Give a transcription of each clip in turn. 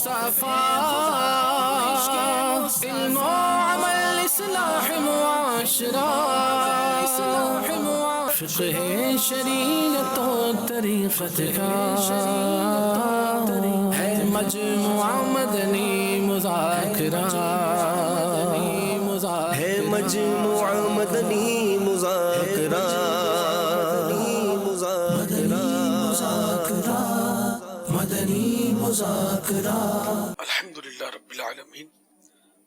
مصطفیٰ علم و عمل اصلاح معاشرہ فقہ شریعت و طریقت کا ہے مجموعہ مدنی مذاکرہ ہے مجموعہ مدنی مذاکرہ الحمدللہ رب العالمین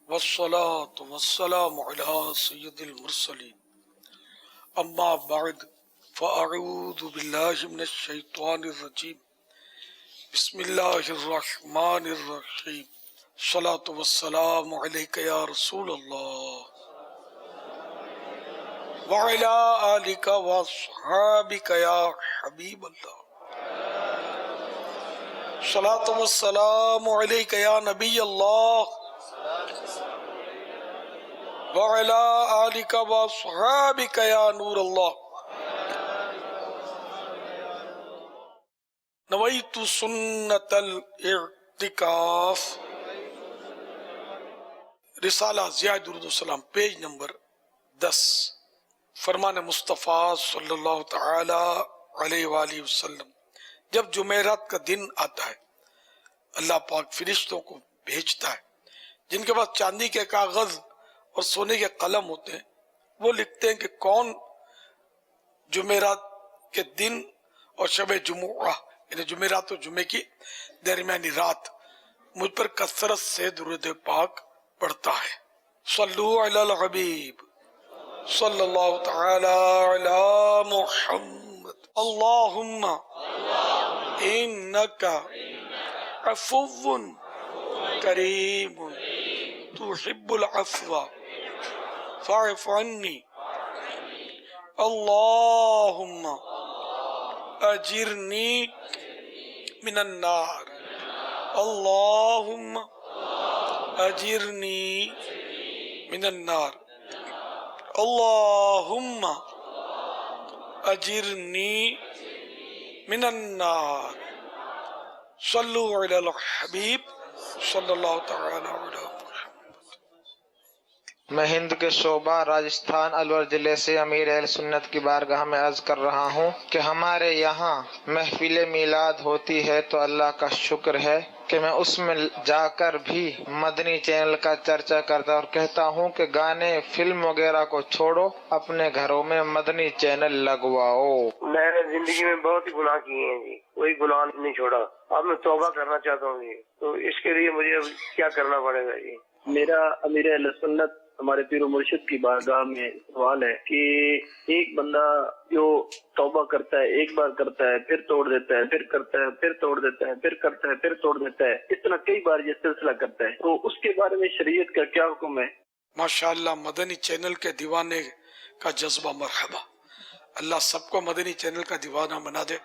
والصلاة والسلام علی سید المرسلین اما بعد فاعوذ باللہ من الشیطان الرجیم بسم اللہ الرحمن الرحیم الصلاة والسلام علیک یا رسول اللہ وعلی آلک واصحابک یا حبیب اللہ صلاۃ والسلام علیک یا نبی اللہ وعلی آلک واصحابک یا نور اللہ نویت سنت الاعتکاف رسالہ ضیاء درود السلام پیج نمبر 10 فرمان مصطفیٰ صلی اللہ تعالی علیہ وآلہ وسلم جب جمعرات کا دن آتا ہے اللہ پاک فرشتوں کو بھیجتا ہے جن کے پاس چاندی کے کاغذ اور سونے کے قلم ہوتے ہیں، وہ لکھتے ہیں کہ کون جمعرات کے دن اور شب جمعہ یعنی جمعرات اور جمعے کی درمیانی رات مجھ پر کثرت سے درود پاک پڑھتا ہے۔ صلو علی الحبیب صلی اللہ تعالی علی محمد اللہم انکا عفو کریم تحب العفو فاعف عنی اللہم اجرنی من النار اللہم اجرنی من النار اللہم اجرنی من النار صلو علی الحبیب صلی اللہ تعالی علیہ وسلم۔ میں ہند کے شعبہ راجستھان الور ضلع سے امیر اہل سنت کی بارگاہ میں عرض کر رہا ہوں کہ ہمارے یہاں محفل میلاد ہوتی ہے تو اللہ کا شکر ہے کہ میں اس میں جا کر بھی مدنی چینل کا چرچا کرتا اور کہتا ہوں کہ گانے فلم وغیرہ کو چھوڑو، اپنے گھروں میں مدنی چینل لگواؤ۔ میں نے زندگی میں بہت ہی گناہ کیے ہیں جی، کوئی گناہ نہیں چھوڑا، اب میں توبہ کرنا چاہتا ہوں جی، تو اس کے لیے مجھے اب کیا کرنا پڑے گا جی؟ میرا امیر اہل سنت ہمارے پیر و مرشد کی بارگاہ میں سوال ہے کہ ایک بندہ جو توبہ کرتا ہے، ایک بار کرتا ہے پھر توڑ دیتا ہے، پھر کرتا ہے پھر توڑ دیتا ہے، پھر کرتا ہے پھر توڑ دیتا ہے، اس طرح کئی بار یہ سلسلہ کرتا ہے، تو اس کے بارے میں شریعت کا کیا حکم ہے؟ ماشاءاللہ مدنی چینل کے دیوانے کا جذبہ مرحبا، اللہ سب کو مدنی چینل کا دیوانہ بنا دے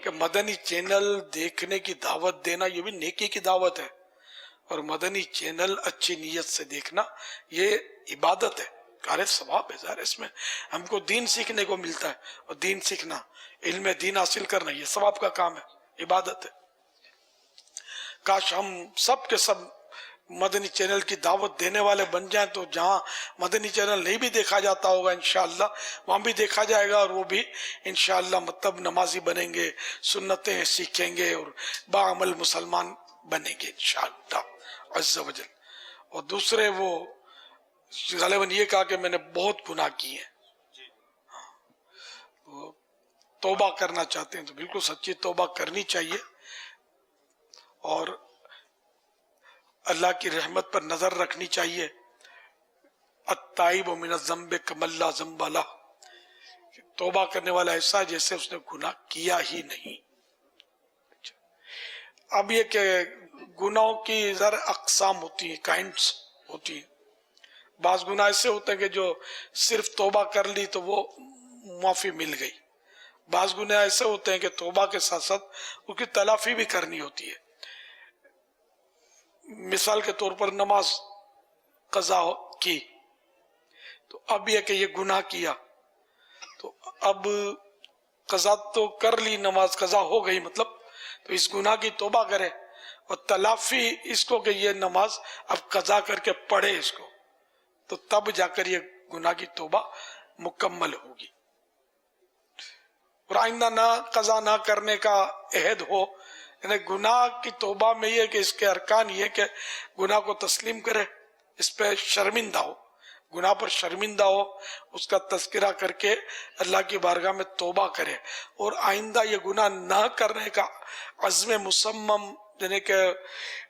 کہ مدنی چینل دیکھنے کی دعوت دینا یہ بھی نیکی کی دعوت ہے، اور مدنی چینل اچھی نیت سے دیکھنا یہ عبادت ہے، کار ثواب ہے ظاہر، اس میں ہم کو دین سیکھنے کو ملتا ہے، اور دین سیکھنا، علم دین حاصل کرنا یہ ثواب کا کام ہے، عبادت ہے۔ کاش ہم سب کے سب مدنی چینل کی دعوت دینے والے بن جائیں تو جہاں مدنی چینل نہیں بھی دیکھا جاتا ہوگا انشاءاللہ وہاں بھی دیکھا جائے گا، اور وہ بھی انشاءاللہ مطلب نمازی بنیں گے، سنتیں سیکھیں گے اور باعمل مسلمان بنیں گے انشاءاللہ عز و جل۔ اور دوسرے وہ غالباً یہ کہا کہ میں نے بہت گناہ کیے ہیں، توبہ کرنا چاہتے ہیں تو بالکل سچی توبہ کرنی چاہیے، اور اللہ کی رحمت پر نظر رکھنی چاہیے۔ التائب من الذنب کمن لا ذنب لہ، توبہ کرنے والا ایسا جیسے اس نے گناہ کیا ہی نہیں۔ اب یہ کہ گناہوں کی ذرا اقسام ہوتی ہیں، کائنڈس ہوتی ہیں، بعض گناہ ایسے ہوتے ہیں کہ جو صرف توبہ کر لی تو وہ معافی مل گئی، بعض گناہ ایسے ہوتے ہیں کہ توبہ کے ساتھ ساتھ اس کی تلافی بھی کرنی ہوتی ہے۔ مثال کے طور پر نماز قضا کی تو اب یہ کہ یہ گناہ کیا تو اب قضا تو کر لی، نماز قضا ہو گئی، مطلب تو اس گناہ کی توبہ کرے اور تلافی اس کو کہ یہ نماز اب قضا کر کے پڑھے اس کو، تو تب جا کر یہ گناہ کی توبہ مکمل ہوگی۔ اور آئندہ نہ قضا نہ کرنے کا عہد ہو، یعنی گناہ کی توبہ میں یہ کہ اس کے ارکان یہ کہ گناہ کو تسلیم کرے، اس پہ شرمندہ ہو، گناہ پر شرمندہ ہو، اس کا تذکرہ کر کے اللہ کی بارگاہ میں توبہ کرے، اور آئندہ یہ گناہ نہ کرنے کا عزم مصمم، یعنی کہ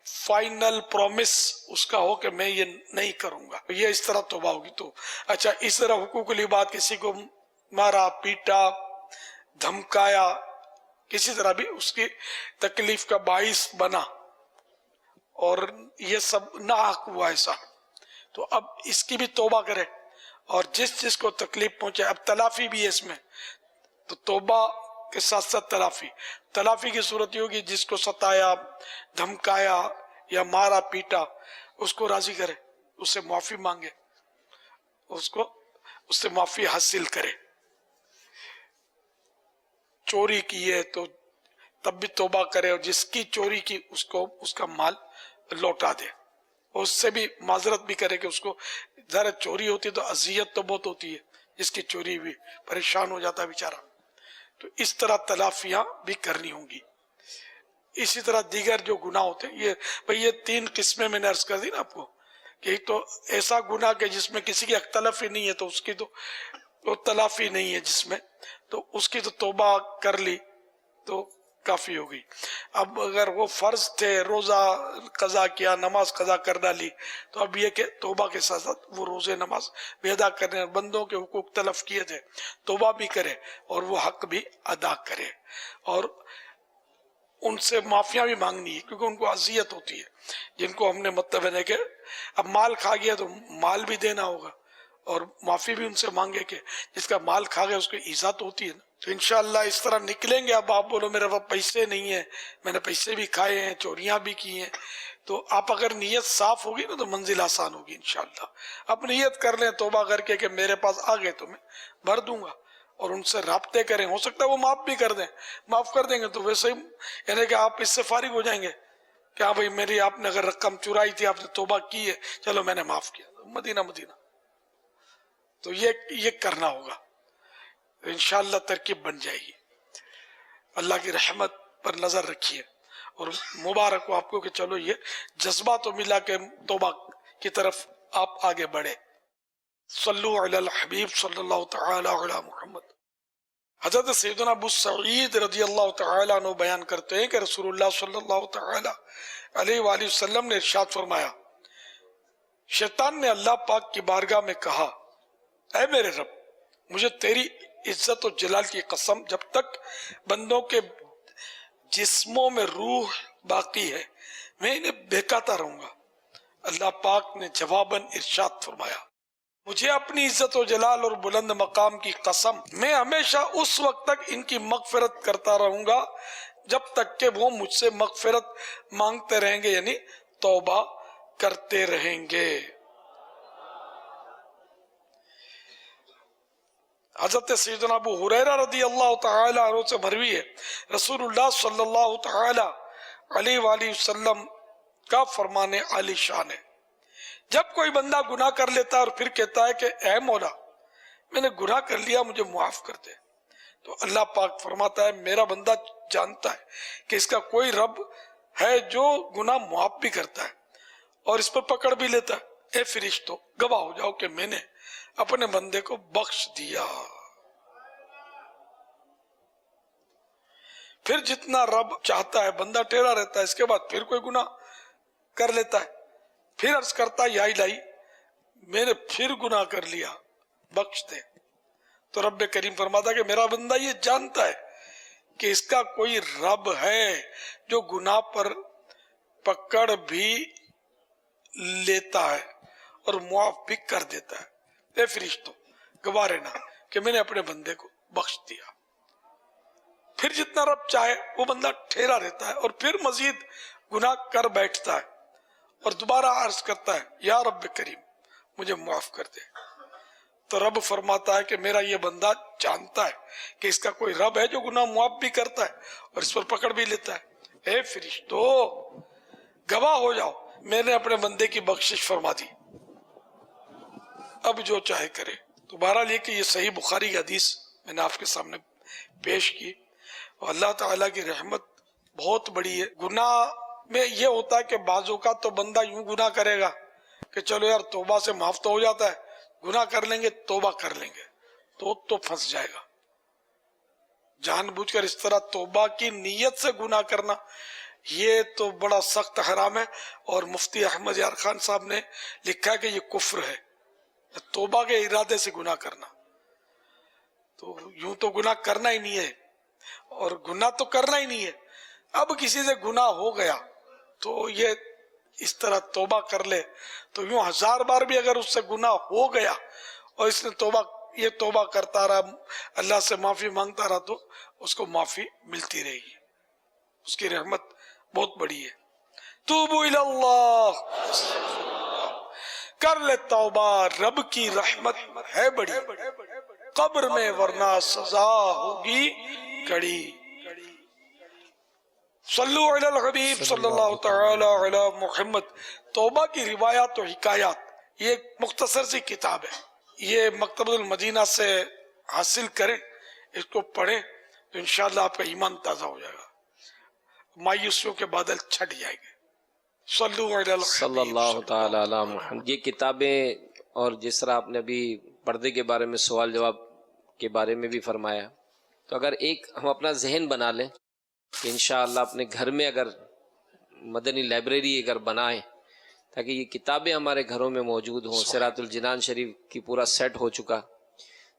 فائنل پرومس اس کا ہو کہ میں یہ نہیں کروں گا، یہ اس طرح توبہ ہوگی۔ تو اچھا، اس طرح حقوق العباد، کسی کو مارا پیٹا دھمکایا، کسی طرح بھی اس کی تکلیف کا باعث بنا اور یہ سب ناحق ہوا ایسا، تو اب اس کی بھی توبہ کرے، اور جس جس کو تکلیف پہنچے، اب تلافی بھی ہے اس میں، تو توبہ کے ساتھ ساتھ تلافی کی صورت یہ ہوگی جس کو ستایا دھمکایا یا مارا پیٹا اس کو راضی کرے، اس سے معافی مانگے، اس سے معافی حاصل کرے۔ چوری کی ہے تو تب بھی توبہ کرے، اور جس کی چوری کی اس کو اس کا مال لوٹا دے، اور اس سے بھی معذرت بھی کرے کہ اس کو ذرا چوری ہوتی تو اذیت تو بہت ہوتی ہے، جس کی چوری بھی پریشان ہو جاتا ہے بیچارہ، تو اس طرح تلافیاں بھی کرنی ہوں گی۔ اسی طرح دیگر جو گناہ ہوتے ہیں، یہ 3 قسمیں میں نے عرض کر دی نا آپ کو، کہ ایک تو ایسا گناہ کہ جس میں کسی کی اختلاف ہی نہیں ہے، تو اس کی تو تلافی نہیں ہے، جس میں تو اس کی تو توبہ کر لی تو کافی ہو گئی۔ اب اگر وہ فرض تھے، روزہ قضا کیا، نماز قضا کر ڈالی، تو اب یہ کہ توبہ کے ساتھ ساتھ وہ روزے نماز بھی ادا کرنے، بندوں کے حقوق تلف کیے تھے توبہ بھی کرے اور وہ حق بھی ادا کرے، اور ان سے معافیاں بھی مانگنی ہے، کیونکہ ان کو اذیت ہوتی ہے، جن کو ہم نے مطلب ہے کہ اب مال کھا گیا تو مال بھی دینا ہوگا، اور معافی بھی ان سے مانگے کہ جس کا مال کھا گیا اس کو ایذا تو ہوتی ہے نا۔ تو انشاءاللہ اس طرح نکلیں گے۔ اب آپ بولو میرے پاس پیسے نہیں ہیں، میں نے پیسے بھی کھائے ہیں، چوریاں بھی کی ہیں، تو آپ اگر نیت صاف ہوگی نا تو منزل آسان ہوگی انشاءاللہ۔ اب نیت کر لیں توبہ کر کے کہ میرے پاس آ گئے تو میں بھر دوں گا، اور ان سے رابطے کریں، ہو سکتا ہے وہ معاف بھی کر دیں، معاف کر دیں گے تو ویسے ہی یعنی کہ آپ اس سے فارغ ہو جائیں گے کہ ہاں بھائی میری آپ نے اگر رقم چرائی تھی، آپ نے توبہ کی ہے، چلو میں نے معاف کیا، مدینہ تو یہ کرنا ہوگا، انشاءاللہ ترکیب بن جائے گی۔ اللہ کی رحمت پر نظر رکھیے، اور مبارک ہو آپ کو کہ چلو یہ جذبہ تو ملا کہ توبہ کی طرف آپ آگے بڑھے۔ صلو علی الحبیب صلی اللہ تعالی علی محمد۔ حضرت سیدنا ابو سعید رضی اللہ تعالی عنہ بیان کرتے ہیں کہ رسول اللہ صلی اللہ تعالی علیہ وآلہ وسلم نے ارشاد فرمایا، شیطان نے اللہ پاک کی بارگاہ میں کہا، اے میرے رب، مجھے تیری عزت و جلال کی قسم، جب تک بندوں کے جسموں میں روح باقی ہے میں انہیں بہکاتا رہوں گا۔ اللہ پاک نے جواباً ارشاد فرمایا، مجھے اپنی عزت و جلال اور بلند مقام کی قسم، میں ہمیشہ اس وقت تک ان کی مغفرت کرتا رہوں گا جب تک کہ وہ مجھ سے مغفرت مانگتے رہیں گے، یعنی توبہ کرتے رہیں گے۔ حضرت سیدنا ابو ہریرہ رضی اللہ تعالی عنہ سے مروی ہے، رسول اللہ صلی اللہ تعالی علیہ وآلہ وسلم کا فرمان عالی شان ہے، جب کوئی بندہ گناہ کر لیتا ہے اور پھر کہتا ہے کہ اے مولا میں نے گناہ کر لیا، مجھے معاف کر دے، تو اللہ پاک فرماتا ہے میرا بندہ جانتا ہے کہ اس کا کوئی رب ہے جو گناہ معاف بھی کرتا ہے اور اس پر پکڑ بھی لیتا ہے، اے فرشتوں گواہ ہو جاؤ کہ میں نے اپنے بندے کو بخش دیا۔ پھر جتنا رب چاہتا ہے بندہ ٹیڑھا رہتا ہے، اس کے بعد پھر کوئی گناہ کر لیتا ہے، پھر عرض کرتا ہے یا الہی میں نے پھر گناہ کر لیا، بخش دے، تو رب کریم فرماتا ہے کہ میرا بندہ یہ جانتا ہے کہ اس کا کوئی رب ہے جو گناہ پر پکڑ بھی لیتا ہے اور معاف بھی کر دیتا ہے، اے فرشتوں گواہ رہنا کہ میں نے اپنے بندے کو بخش دیا۔ پھر جتنا رب چاہے وہ بندہ ٹھہرا رہتا ہے اور پھر مزید گناہ کر بیٹھتا ہے اور دوبارہ عرض کرتا ہے یا رب کریم مجھے معاف کر دے، تو رب فرماتا ہے کہ میرا یہ بندہ جانتا ہے کہ اس کا کوئی رب ہے جو گناہ معاف بھی کرتا ہے اور اس پر پکڑ بھی لیتا ہے، اے فرشتوں گواہ ہو جاؤ میں نے اپنے بندے کی بخشش فرما دی، اب جو چاہے کرے۔ تو بہرحال یہ کہ یہ صحیح بخاری کی حدیث میں نے آپ کے سامنے پیش کی، اور اللہ تعالیٰ کی رحمت بہت بڑی ہے۔ گناہ میں یہ ہوتا ہے کہ بعض اوقات تو بندہ یوں گناہ کرے گا کہ چلو یار توبہ سے معاف تو ہو جاتا ہے، گناہ کر لیں گے، توبہ کر لیں گے، تو پھنس جائے گا۔ جان بوجھ کر اس طرح توبہ کی نیت سے گناہ کرنا یہ تو بڑا سخت حرام ہے، اور مفتی احمد یار خان صاحب نے لکھا ہے کہ یہ کفر ہے، توبہ کے ارادے سے گناہ کرنا۔ تو یوں تو گناہ کرنا ہی نہیں ہے، اور گناہ تو کرنا ہی نہیں ہے، اب کسی سے گناہ ہو گیا تو یہ اس طرح توبہ کر لے، تو یوں 1000 بار بھی اگر اس سے گناہ ہو گیا اور اس نے توبہ کرتا رہا، اللہ سے معافی مانگتا رہا، تو اس کو معافی ملتی رہے گی، اس کی رحمت بہت بڑی ہے۔ توبو اللہ، کر لے توبہ، رب کی رحمت ہے بڑی، قبر میں ورنہ سزا ہوگی کڑی۔ صلو علی الحبیب صلی اللہ تعالی علی محمد۔ توبہ کی روایات و حکایات یہ ایک مختصر سی کتاب ہے، یہ مکتبۃ المدینہ سے حاصل کریں، اس کو پڑھیں تو انشاءاللہ آپ کا ایمان تازہ ہو جائے گا، مایوسیوں کے بادل چھٹ جائیں گے۔ صلو علی الحبیب صلی اللہ تعالی علی محمد۔ یہ کتابیں، اور جس طرح آپ نے ابھی پردے کے بارے میں سوال جواب کے بارے میں بھی فرمایا، تو اگر ایک ہم اپنا ذہن بنا لیں کہ انشاءاللہ اپنے گھر میں اگر مدنی لائبریری اگر بنائیں تاکہ یہ کتابیں ہمارے گھروں میں موجود ہوں، صراط الجنان شریف کی پورا سیٹ ہو چکا،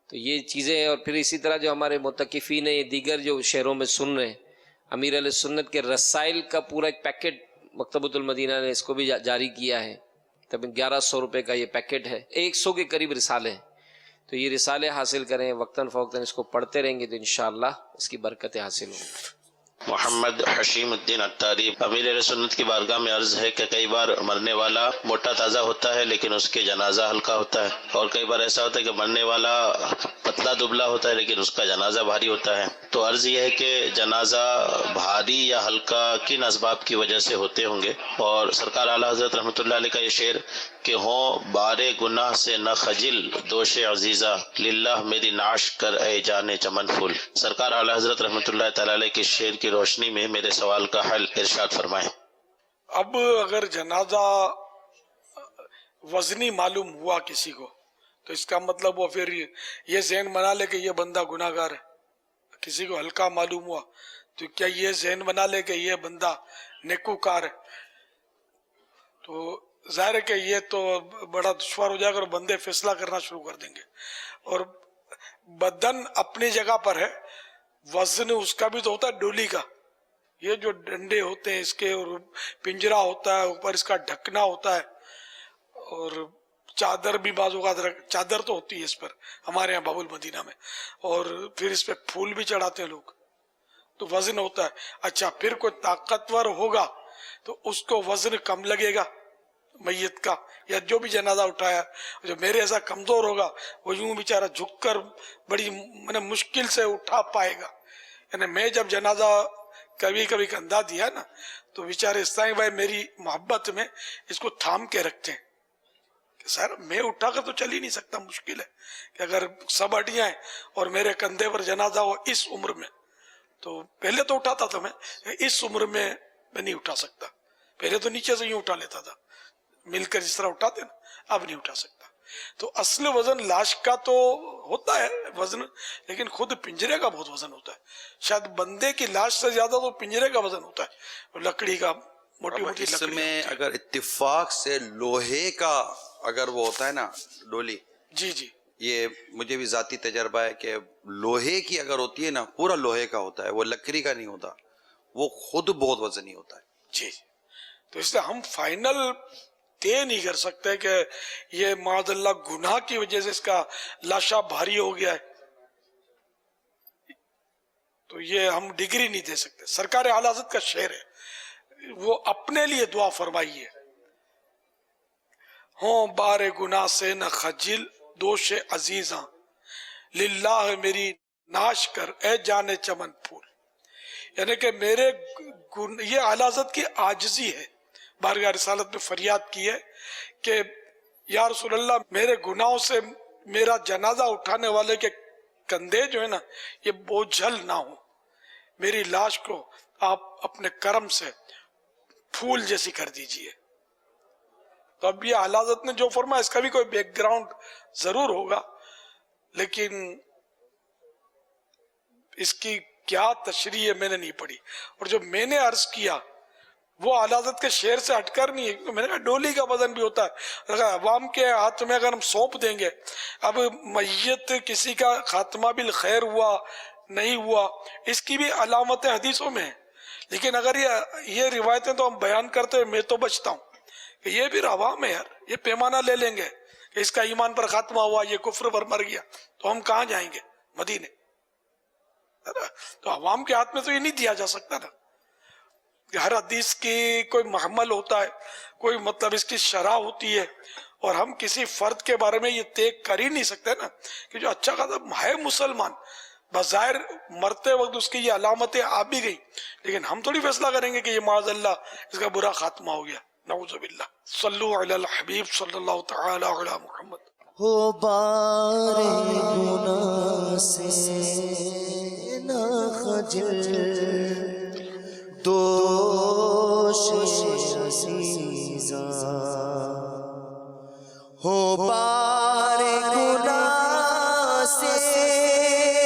تو یہ چیزیں، اور پھر اسی طرح جو ہمارے معتکفین ہیں، یہ دیگر جو شہروں میں سن رہے ہیں، امیر علیہ سنت کے رسائل کا پورا ایک پیکٹ مکتبۃ المدینہ نے اس کو بھی جاری کیا ہے، تب 1100 روپے کا یہ پیکٹ ہے، 100 کے قریب رسالے ہیں، تو یہ رسالے حاصل کریں، وقتاً فوقتاً اس کو پڑھتے رہیں گے تو انشاءاللہ اس کی برکتیں حاصل ہوں گی۔ محمد حشیم الدین اتاری۔ امیر اہل سنت کی بارگاہ میں عرض ہے کہ کئی بار مرنے والا موٹا تازہ ہوتا ہے لیکن اس کے جنازہ ہلکا ہوتا ہے، اور کئی بار ایسا ہوتا ہے کہ مرنے والا پتلا دبلا ہوتا ہے لیکن اس کا جنازہ بھاری ہوتا ہے۔ تو عرض یہ ہے کہ جنازہ بھاری یا ہلکا کن اسباب کی وجہ سے ہوتے ہوں گے، اور سرکار اعلیٰ حضرت رحمۃ اللہ علیہ کا یہ شعر کہ ہوں بارے گناہ سے نہ خجل دوش عزیزہ، للہ میری نعش کر اے جانے چمن پھول۔ سرکار اعلیٰ حضرت رحمۃ اللہ تعالی علیہ کے شعر کی روشنی میں میرے سوال کا حل ارشاد فرمائیں۔ اب اگر جنازہ وزنی معلوم ہوا کسی کو تو اس کا مطلب وہ پھر یہ ذہن بنا لے کہ یہ بندہ گناہ گار ہے۔ کسی کو ہلکا معلوم ہوا تو کیا یہ ذہن بنا لے کہ یہ بندہ نیکوکار ہے؟ تو ظاہر ہے کہ یہ تو بڑا دشوار ہو جائے گا اور بندے فیصلہ کرنا شروع کر دیں گے، اور بدن اپنی جگہ پر ہے، وزن اس کا بھی تو ہوتا ہے ڈولی کا، یہ جو ڈنڈے ہوتے ہیں اس کے، اور پنجرا ہوتا ہے، اوپر اس کا ڈھکنا ہوتا ہے، اور چادر بھی بعض اوقات چادر تو ہوتی ہے اس پر ہمارے یہاں باب المدینہ میں، اور پھر اس پہ پھول بھی چڑھاتے ہیں لوگ، تو وزن ہوتا ہے۔ اچھا پھر کوئی طاقتور ہوگا تو اس کو وزن کم لگے گا میت کا، یا جو بھی جنازہ اٹھایا، جو میرے ایسا کمزور ہوگا وہ یوں بیچارہ جھک کر بڑی مشکل سے اٹھا پائے گا۔ یعنی میں جب جنازہ کبھی کبھی کندھا دیا نا تو بیچارے اس طرح بھائی میری محبت میں اس کو تھام کے رکھتے ہیں کہ سر میں اٹھا کر تو چل ہی نہیں سکتا، مشکل ہے کہ اگر سب ہڈیاں ہیں اور میرے کندھے پر جنازہ ہو اس عمر میں، تو پہلے تو اٹھاتا تھا میں، اس عمر میں نہیں اٹھا سکتا، پہلے تو نیچے سے یوں اٹھا لیتا تھا مل کر جس طرح اٹھاتے نا، اب نہیں اٹھا سکتا۔ تو اصل وزن لاش کا تو ہوتا ہے وزن، لیکن خود پنجرے کا بہت وزن ہوتا ہے، شاید بندے کی لاش سے زیادہ تو پنجرے کا وزن ہوتا ہے، لکڑی کا، موٹی موٹی اس لکڑی میں اگر اتفاق سے لوہے کا اگر وہ ہوتا ہے نا ڈولی، جی جی یہ مجھے بھی ذاتی تجربہ ہے کہ لوہے کی اگر ہوتی ہے نا، پورا لوہے کا ہوتا ہے، وہ لکڑی کا نہیں ہوتا، وہ خود بہت وزنی ہوتا ہے۔ جی، تو اس لیے ہم فائنل طے نہیں کر سکتے کہ یہ معاذ اللہ گناہ کی وجہ سے اس کا لاشا بھاری ہو گیا ہے، تو یہ ہم ڈگری نہیں دے سکتے۔ سرکار اعلی حضرت کا شعر ہے، وہ اپنے لیے دعا فرمائیے، ہوں بار گناہ سے نہ خجل دوش عزیزاں، للہ میری ناش کر اے جانے چمن پھول۔ یعنی کہ میرے یہ اعلی حضرت کی عاجزی ہے، بارگاہ رسالت میں فریاد کی ہے کہ یا رسول اللہ میرے گناہوں سے میرا جنازہ اٹھانے والے کے کندھے جو ہے نا یہ بوجھل نہ ہو، میری لاش کو آپ اپنے کرم سے پھول جیسی کر دیجئے۔ تو اب یہ اعلیٰ حضرت نے جو فرمایا اس کا بھی کوئی بیک گراؤنڈ ضرور ہوگا، لیکن اس کی کیا تشریح ہے میں نے نہیں پڑھی، اور جو میں نے عرض کیا وہ اعلیٰ حضرت کے شعر سے ہٹ کر نہیں ہے، کیونکہ میں نے کہا ڈولی کا وزن بھی ہوتا ہے، اگر عوام کے ہاتھ میں اگر ہم سونپ دیں گے، اب میت کسی کا خاتمہ بالخیر ہوا نہیں ہوا اس کی بھی علامت حدیثوں میں ہے، لیکن اگر یہ روایتیں تو ہم بیان کرتے ہوئے میں تو بچتا ہوں کہ یہ بھی عوام ہے یار، یہ پیمانہ لے لیں گے کہ اس کا ایمان پر خاتمہ ہوا، یہ کفر پر مر گیا، تو ہم کہاں جائیں گے؟ مدینے۔ تو عوام کے ہاتھ میں تو یہ نہیں دیا جا سکتا نا، کہ ہر حدیث کی کوئی محمل ہوتا ہے، کوئی مطلب اس کی شرح ہوتی ہے، اور ہم کسی فرد کے بارے میں یہ طے کر ہی نہیں سکتے نا کہ جو اچھا خاصا ہے مسلمان، بظاہر مرتے وقت اس کی یہ علامتیں آ بھی گئی، لیکن ہم تھوڑی فیصلہ کریں گے کہ یہ معاذ اللہ اس کا برا خاتمہ ہو گیا، نعوذ باللہ۔ صلو علی الحبیب صلی اللہ تعالی علی محمد۔ ہو بار گناہ سے نہ خجل، دوش عزیزاں ہو بار گناہ سے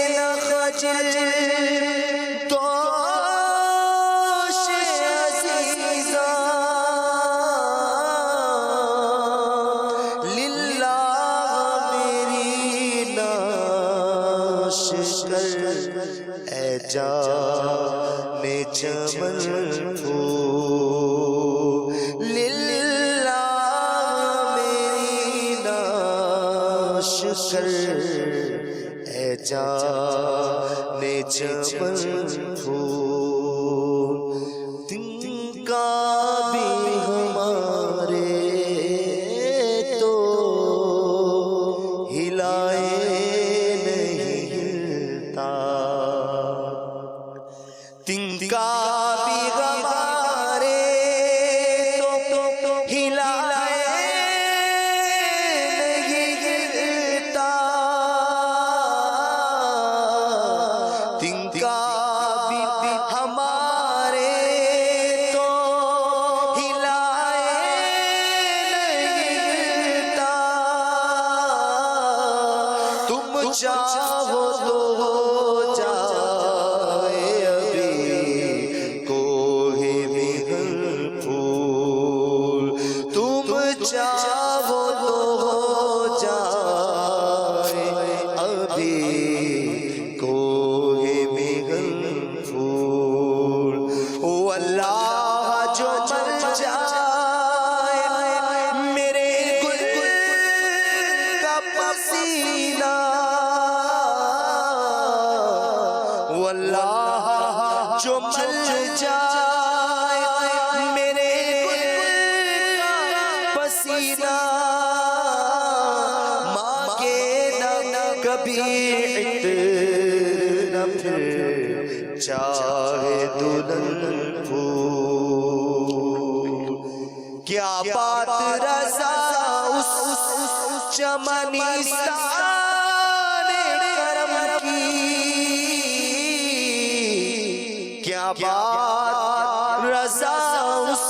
نہ خجل، دوش عزیزاں للہ میری ناش کر اے جان چمن پھول، للہ میری ناش کر اے جان چمن پھول، دن کا بھی ہمارے تو ہلائے نہیں ہلتا، دن کا بھی ہمارے تو ہلائے نہیں ہلتا، دن کا بھی ہمارے تو ہلائے نہیں ہلتا، تم چاہو تو جائے ابھی کوہ مغل پھول، تم چاہو تو جائے ابھی کوہ مغل پھول، او اللہ جو مر جائے میرے گل کا پسینہ، واللہ جو مر جائے میرے گل کا پسینہ، مانگے نہ کبھی عطر نہ پھر چاہے دلہن پھول، کیا بات رضا اس چمنستان کرم کی، کیا بات رضا اس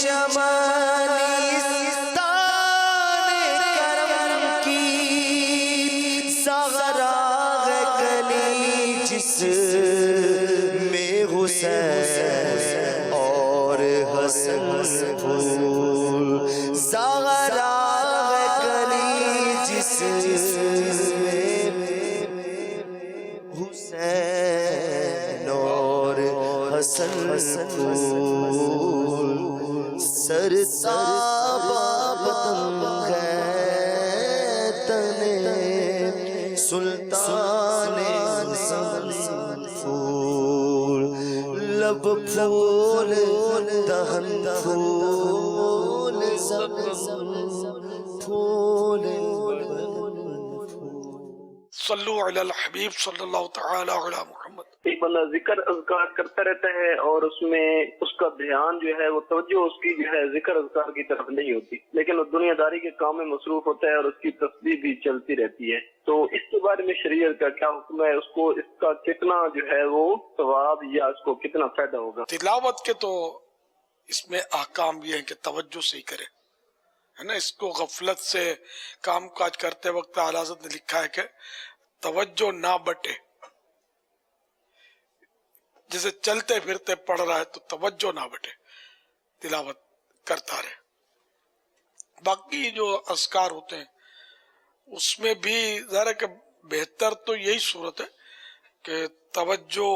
چمنستان کرم کی، زغرا ہے کلی جس میں حسین اور حسن پھول، زغرا ہے کلی جس میں حسین اور حسن پھول، سرساب پتنگ ہے تنے سلطان حسن پھول، لب پھول دہن پھول پھول، صلو علی الحبیب صلی اللہ تعالی علی محمد۔ ایک بندہ ذکر اذکار کرتا رہتا ہے اور اس میں اس کا دھیان جو ہے وہ توجہ اس کی جو ہے ذکر اذکار کی طرف نہیں ہوتی، لیکن وہ دنیا داری کے کام میں مصروف ہوتا ہے اور اس کی تسبیح بھی چلتی رہتی ہے، تو اس کے بارے میں شریعت کا کیا حکم ہے؟ اس کو اس کا کتنا جو ہے وہ ثواب یا اس کو کتنا فائدہ ہوگا؟ تلاوت کے تو اس میں احکام یہ ہیں کہ توجہ سے ہی کرے، ہے نا. اس کو غفلت سے کام کاج کرتے وقت اعلیٰ حضرت نے لکھا ہے کہ توجہ نہ بٹے. جیسے چلتے پھرتے پڑھ رہا ہے تو توجہ نہ بٹے، تلاوت کرتا رہے. باقی جو اذکار ہوتے ہیں اس میں بھی ظاہر ہے کہ بہتر تو یہی صورت ہے کہ توجہ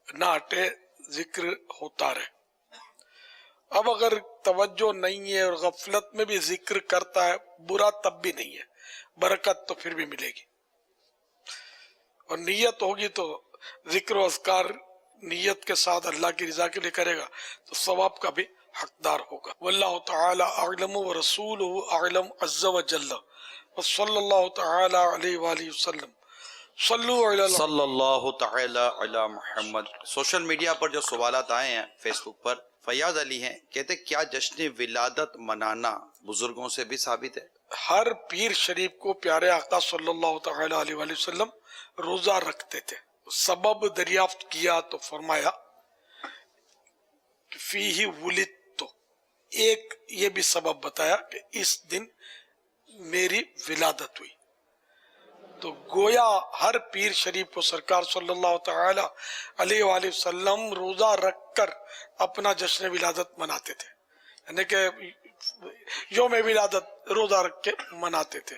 نہ ہٹے، ذکر ہوتا رہے. اب اگر توجہ نہیں ہے اور غفلت میں بھی ذکر کرتا ہے، برا تب بھی نہیں ہے، برکت تو پھر بھی ملے گی. اور نیت ہوگی تو ذکر و اذکار نیت کے ساتھ اللہ کی رضا کے لیے کرے گا تو ثواب کا بھی حقدار ہوگا. واللہ تعالی اعلم ورسولہ اعلم عز وجل وصلی اللہ تعالی علیہ وآلہ وسلم. صلی اللہ تعالی علی محمد. سوشل میڈیا پر جو سوالات آئے ہیں فیس بک پر، فیاض علی ہیں، کہتے کیا جشن ولادت منانا بزرگوں سے بھی ثابت ہے؟ ہر پیر شریف کو پیارے آقا صلی اللہ تعالی علیہ وآلہ وسلم روزہ رکھتے تھے. سبب دریافت کیا تو فرمایا کہ فیہ ولدت، ایک یہ بھی سبب بتایا کہ اس دن میری ولادت ہوئی. تو گویا ہر پیر شریف کو سرکار صلی اللہ تعالی علیہ وآلہ وسلم روزہ رکھ کر اپنا جشن ولادت مناتے تھے، یعنی کہ یوم ولادت روزہ رکھ کے مناتے تھے.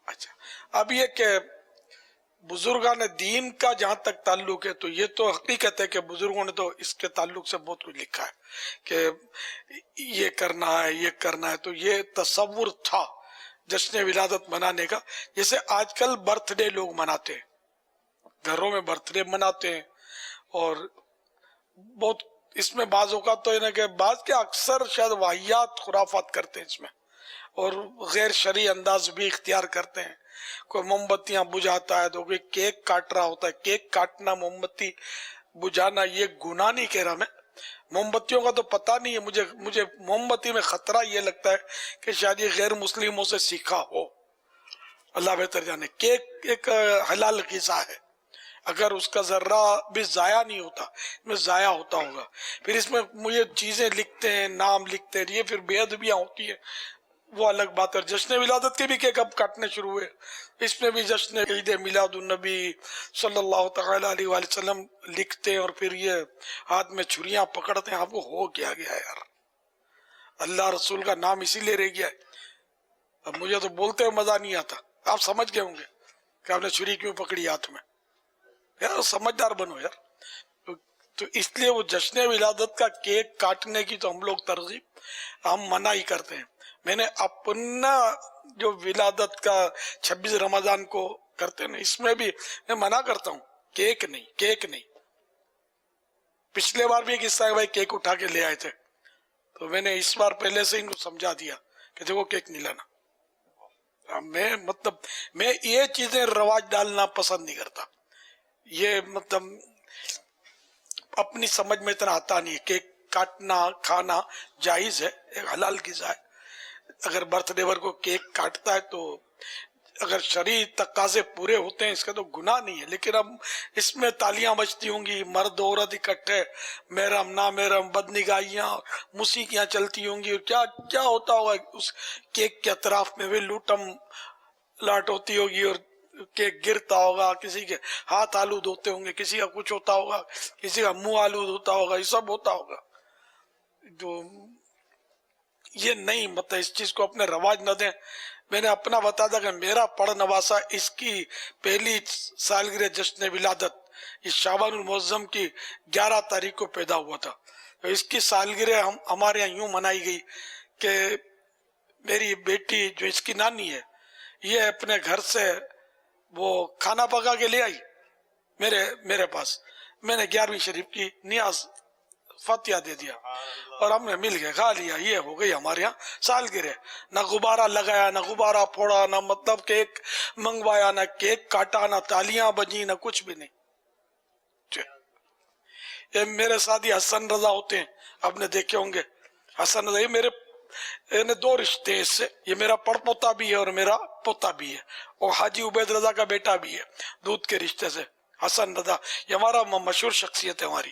اچھا، اب یہ کہ بزرگان دین کا جہاں تک تعلق ہے تو یہ تو حقیقت ہے کہ بزرگوں نے تو اس کے تعلق سے بہت کچھ لکھا ہے کہ یہ کرنا ہے یہ کرنا ہے. تو یہ تصور تھا جشن ولادت منانے کا، جیسے آج کل برتھ ڈے لوگ مناتے ہیں، گھروں میں برتھ ڈے مناتے ہیں. اور بہت اس میں بعض اوقات تو کہ بعض کے اکثر شاید واہیات خرافات کرتے ہیں اس میں، اور غیر شرعی انداز بھی اختیار کرتے ہیں. کوئی موم بتیاں بجھاتا ہے تو کوئی کیک کاٹ رہا ہوتا ہے. کیک کاٹنا، موم بتی بجھانا یہ گناہ نہیں کہہ رہا میں، موم بتیوں کا تو پتہ نہیں ہے. مجھے موم بتی میں خطرہ یہ لگتا ہے کہ شاید یہ غیر مسلموں سے سیکھا ہو، اللہ بہتر جانے. کیک ایک حلال غذا ہے، اگر اس کا ذرہ بھی ضائع نہیں ہوتا، اس میں ضائع ہوتا ہوگا. پھر اس میں مجھے چیزیں لکھتے ہیں، نام لکھتے ہیں، یہ پھر بے ادبیاں ہوتی ہیں، وہ الگ بات ہے. جشن ولادت کے بھی کیک اب کاٹنے شروع ہوئے، اس میں بھی جشن عید میلاد النبی صلی اللہ تعالی علیہ وآلہ وسلم لکھتے ہیں اور پھر یہ ہاتھ میں چھریاں پکڑتے ہیں. آپ کو ہو کیا گیا یار؟ اللہ رسول کا نام اسی لیے رہ گیا ہے. اب مجھے تو بولتے ہوئے مزہ نہیں آتا، آپ سمجھ گئے ہوں گے کہ آپ نے چھری کیوں پکڑی ہاتھ میں. یار سمجھدار بنو یار. تو اس لیے وہ جشن ولادت کا کیک کاٹنے کی تو ہم لوگ ترغیب ہم منع ہی کرتے ہیں. میں نے اپنا جو ولادت کا 26 رمضان کو کرتے ہیں اس میں بھی میں منع کرتا ہوں، کیک نہیں. پچھلے بار بھی ایک قصہ ہے، بھائی کیک اٹھا کے لے آئے تھے تو میں نے اس بار پہلے سے ان کو سمجھا دیا کہ دیکھو کیک نہیں لانا. میں یہ چیزیں رواج ڈالنا پسند نہیں کرتا. یہ اپنی سمجھ میں اتنا آتا نہیں ہے. کیک کاٹنا کھانا جائز ہے، ایک حلال غذا ہے. اگر برتھ ڈے کو کیک کاٹتا ہے تو اگر شرعی تقاضے پورے ہوتے ہیں اس کا تو گناہ نہیں ہے. لیکن اب اس میں تالیاں بجتی ہوں گی، مرد عورت اکٹھے، محرم نامحرم، بدنگاہیاں، موسیقیاں چلتی ہوں گی، اور کیا کیا ہوتا ہوگا اس کیک کے اطراف میں بھی لوٹم لاٹ ہوتی ہوگی اور کیک گرتا ہوگا، کسی کے ہاتھ آلود ہوتے ہوں گے، کسی کا کچھ ہوتا ہوگا، کسی کا منہ آلود ہوتا ہوگا، یہ سب ہوتا ہوگا. جو یہ نہیں اس چیز کو اپنے رواج نہ دیں. میں نے اپنا بتا تھا کہ میرا پڑھ نواسا اس کی پہلی سالگرہ جشن ولادت اس شعبان المعظم کی 11 تاریخ کو پیدا ہوا تھا. تو اس کی سالگرہ ہمارے یہاں یوں منائی گئی کہ میری بیٹی جو اس کی نانی ہے یہ اپنے گھر سے وہ کھانا پکا کے لے آئی میرے پاس. میں نے 11ویں شریف کی نیاز فاتحہ دے دیا اور ہم نے مل کے کھا لیا. یہ ہو گئی ہمارے یہاں سالگرہ. نہ غبارہ لگایا، نہ غبارہ پھوڑا، نہ کیک منگوایا، نہ کیک کاٹا، نہ تالیاں بجی، نہ کچھ بھی نہیں. یہ میرے ساتھ ہی حسن رضا ہوتے ہیں، آپ نے دیکھے ہوں گے حسن رضا، یہ میرے دو رشتے اس سے، یہ میرا پڑ پوتا بھی ہے اور میرا پوتا بھی ہے، اور حاجی عبید رضا کا بیٹا بھی ہے دودھ کے رشتے سے، حسن رضا، یہ ہمارا مشہور شخصیت ہے ہماری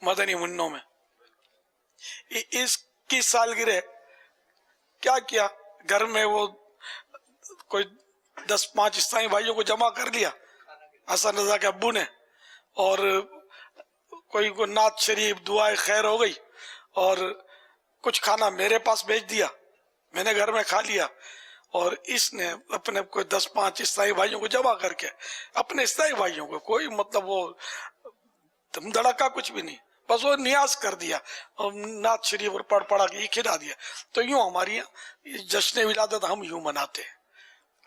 مدنی منوں میں۔ اس کی سالگرہ کیا گھر میں وہ کوئی 10-5 اسلامی بھائیوں کو جمع کر لیا حسن رضا کے ابو نے، اور کوئی نعت شریف دعائے خیر ہو گئی، اور کچھ کھانا میرے پاس بھیج دیا، میں نے گھر میں کھا لیا، اور اس نے اپنے کوئی 10-5 اسلامی بھائیوں کو جمع کر کے، اپنے اسلامی بھائیوں کو، کوئی مطلب وہ دم دھڑکا کچھ بھی نہیں، بس وہ نیاز کر دیا اور نعت شریف اور پڑھا کے یہ کھلا دیا۔ تو یوں ہماری جشن ولادت ہم یوں مناتے ہیں۔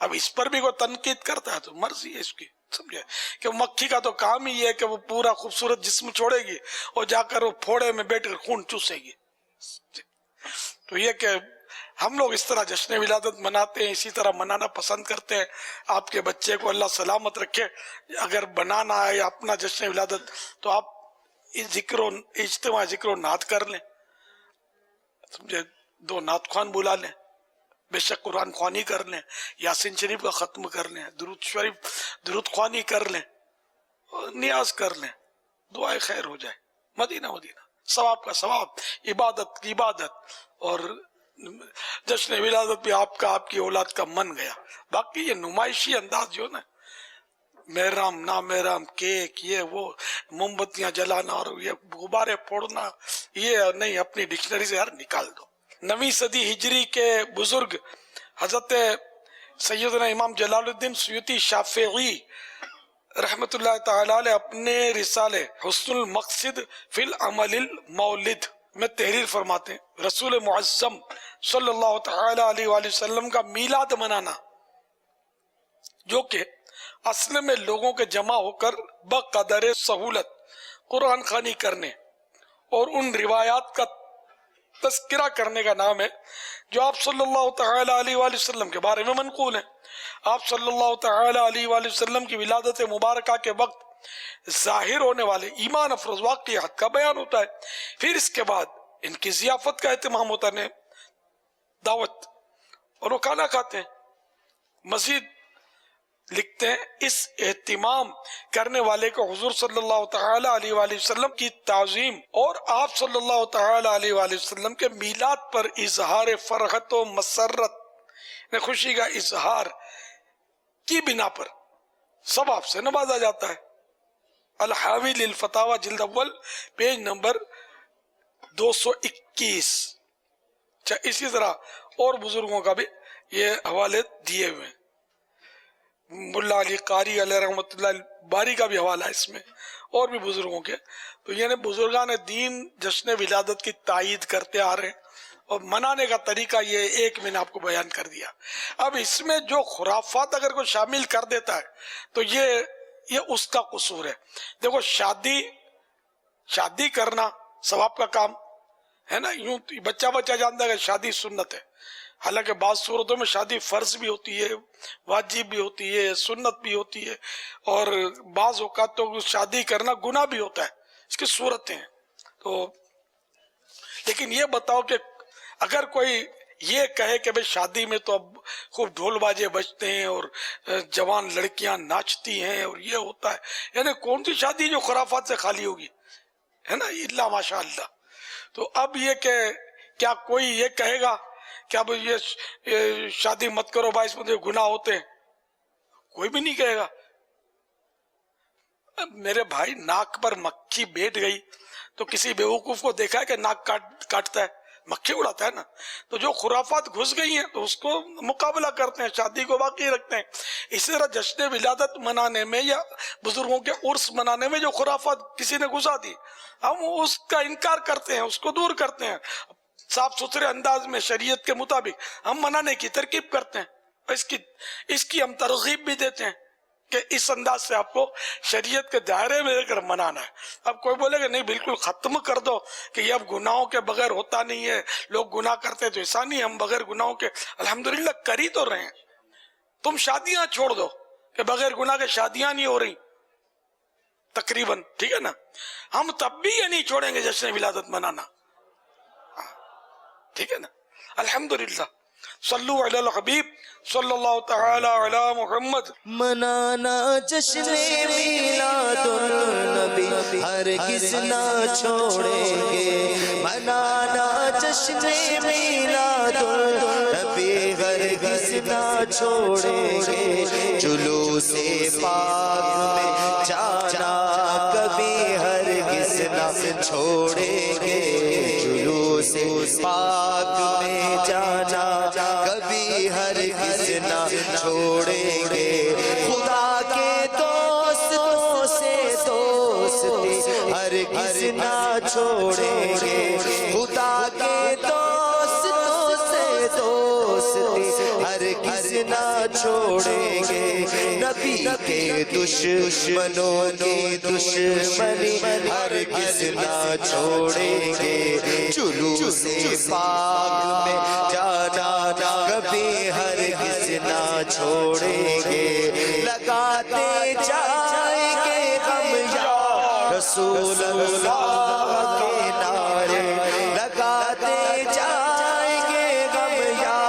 اب اس پر بھی کوئی تنقید کرتا ہے تو مرضی ہے اس کی، سمجھے کہ مکھی کا تو کام ہی ہے کہ وہ پورا خوبصورت جسم چھوڑے گی اور جا کر وہ پھوڑے میں بیٹھ کر خون چوسے گی۔ تو یہ کہ ہم لوگ اس طرح جشن ولادت مناتے ہیں، اسی طرح منانا پسند کرتے ہیں۔ آپ کے بچے کو اللہ سلامت رکھے، اگر بنانا ہے اپنا جشن ولادت تو آپ ذکر و اجتماع ذکر و نعت کر لیں، سمجھے، 2 نعت خوان بلا لیں، بے شک قرآن خوانی کر لیں، یاسین شریف کا ختم کر لیں، درود خوانی کر لیں، نیاز کر لیں، دعائے خیر ہو جائے، مدینہ ثواب کا ثواب، عبادت کی عبادت، اور جشن ولادت بھی آپ کی اولاد کا من گیا۔ باقی یہ نمائشی انداز جو نا، محرم نا محرم، کیک، یہ وہ موم بتیاں جلانا اور یہ غبارے پھوڑنا، یہ نہیں، اپنی ڈکشنری سے نکال دو۔ 9ویں صدی ہجری کے بزرگ حضرت سیدنا امام جلال الدین سیوطی شافعی رحمت اللہ تعالی علیہ اپنے رسالے حسن المقصد فی العمل المولد میں تحریر فرماتے ہیں، رسول معظم صلی اللہ تعالی علیہ وآلہ وسلم کا میلاد منانا، جو کہ اصل میں لوگوں کے جمع ہو کر بقدر سہولت قرآن خوانی کرنے اور ان روایات کا تذکرہ کرنے کا نام ہے جو آپ صلی اللہ تعالی علیہ وآلہ وسلم کے بارے میں منقول ہیں۔ آپ صلی اللہ تعالی علیہ وآلہ وسلم کی ولادت مبارکہ کے وقت ظاہر ہونے والے ایمان افروز واقعات کا بیان ہوتا ہے، پھر اس کے بعد ان کی ضیافت کا اہتمام ہوتا ہے، دعوت، اور وہ کھانا کھاتے ہیں۔ مزید لکھتے ہیں اس اہتمام کرنے والے کو حضور صلی اللہ تعالی علیہ وآلہ وسلم کی تعظیم اور آپ صلی اللہ تعالی علیہ وآلہ وسلم کے میلاد پر اظہار فرحت و مسرت، خوشی کا اظہار کی بنا پر ثواب سے نوازا جاتا ہے۔ الحاوی للفتاوی جلد اول پیج نمبر 221۔ اسی طرح اور بزرگوں کا بھی یہ حوالے دیے ہوئے ہیں، ملا علی قاری علیہ رحمۃ اللہ باری کا بھی حوالہ ہے اس میں، اور بھی بزرگوں کے۔ تو یعنی بزرگان دین جشن ولادت کی تائید کرتے آ رہے ہیں، اور منانے کا طریقہ یہ ایک میں نے آپ کو بیان کر دیا۔ اب اس میں جو خرافات اگر کوئی شامل کر دیتا ہے تو یہ اس کا قصور ہے۔ دیکھو شادی کرنا ثواب کا کام ہے نا، یوں بچہ جانتا ہے کہ شادی سنت ہے، حالانکہ بعض صورتوں میں شادی فرض بھی ہوتی ہے، واجب بھی ہوتی ہے، سنت بھی ہوتی ہے، اور بعض اوقات تو شادی کرنا گناہ بھی ہوتا ہے، اس کی صورتیں ہیں۔ تو لیکن یہ بتاؤ کہ اگر کوئی یہ کہے کہ بھئی شادی میں تو اب خوب ڈھول باجے بجتے ہیں اور جوان لڑکیاں ناچتی ہیں اور یہ ہوتا ہے، یعنی کون سی شادی جو خرافات سے خالی ہوگی، ہے نا، اللہ ماشاء اللہ۔ تو اب یہ کہ کیا کوئی یہ کہے گا کہ اب یہ شادی مت کرو بھائی، اس میں گناہ ہوتے ہیں؟ کوئی بھی نہیں کہے گا۔ میرے بھائی، ناک پر مکھی بیٹھ گئی تو کسی بیوقوف کو دیکھا ہے کہ ناک کاٹتا ہے؟ مکھی اڑاتا ہے نا۔ تو جو خرافات گھس گئی ہیں تو اس کو مقابلہ کرتے ہیں، شادی کو باقی رکھتے ہیں۔ اسی طرح جشن ولادت منانے میں یا بزرگوں کے عرس منانے میں جو خرافات کسی نے گھسا دی، ہم اس کا انکار کرتے ہیں، اس کو دور کرتے ہیں، صاف ستھرے انداز میں شریعت کے مطابق ہم منانے کی ترکیب کرتے ہیں، اس کی ہم ترغیب بھی دیتے ہیں کہ اس انداز سے آپ کو شریعت کے دائرے میں رہ کر منانا ہے۔ اب کوئی بولے کہ نہیں بالکل ختم کر دو کہ یہ اب گناہوں کے بغیر ہوتا نہیں ہے، لوگ گناہ کرتے تو ایسا نہیں، ہم بغیر گناہوں کے الحمدللہ کر ہی تو رہے ہیں۔ تم شادیاں چھوڑ دو کہ بغیر گناہ کے شادیاں نہیں ہو رہی، تقریباً، ٹھیک ہے نا، ہم تب بھی یہ نہیں چھوڑیں گے جشن ولادت منانا، ٹھیک ہے نا. الحمدللہ. صلو علی الحبیب صلی اللہ تعالی علی محمد. منانا جشن میلاد النبی ہرگز نہ چھوڑیں گے، منانا جشن میلاد النبی ہرگز نہ چھوڑیں گے، جلوس پاک میں جانا کبھی ہرگز نہ چھوڑیں گے، جلوس پاک میں جانا کبھی ہرگز نہ چھوڑیں گے، خدا کے دوستوں سے دوستی ہرگز نہ چھوڑیں گے، خدا کے دوستوں سے دوستی ہرگز نہ چھوڑیں گے، نبی کے دشمنوں کی دشمنی ہرگز نہ چھوڑیں گے، جلوس پاک میں جانا کبھی ہرگز نہ چھوڑیں گے، لگاتے جائیں گے ہم یا رسول اللہ کے نعرے، لگاتے جائیں گے ہم یا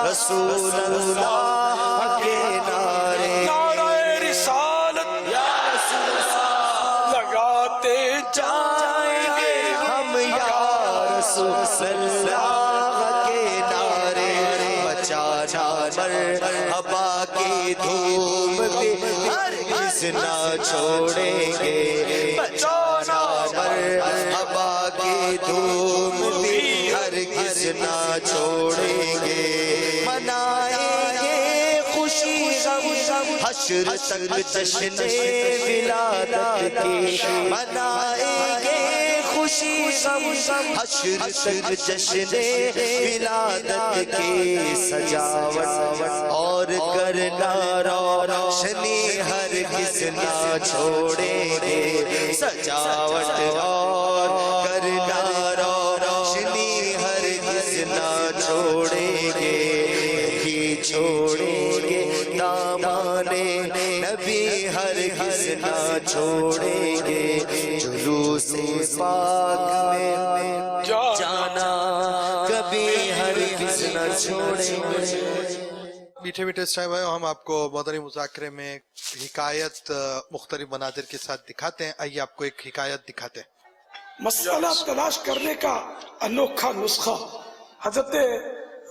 رسول اللہ کے نعرے، نعرہ رسالت یا رسول اللہ لگاتے جائیں گے ہم یا رسول اللہ کے نعرے، بچانا مرحبا کی دھوم بھی ہرگز نہ چھوڑیں گے، بچانا مرحبا کی دھوم بھی ہرگز نہ چھوڑیں گے، منائیں گے خوشی غم حشر تک جشن ولادت کی، منائیں گے خوشی غم حشر تک جشن ولادت کی، سجاوٹ اور کرنا روشنی ہرگز نہ چھوڑیں گے، سجاوٹ اور کرنا روشنی ہرگز نہ چھوڑیں گے، ہی چھوڑیں گے دامان نبی ہرگز نہ چھوڑیں گے، جلوس پاک میں جانا کبھی ہرگز نہ چھوڑیں گے۔ میٹھے میٹھے صاحب، ہم آپ کو مدنی مذاکرے میں حکایت مختلف مناظر کے ساتھ دکھاتے ہیں، آئیے آپ کو ایک حکایت دکھاتے ہیں۔ مسئلہ تلاش کرنے کا انوکھا نسخہ حضرت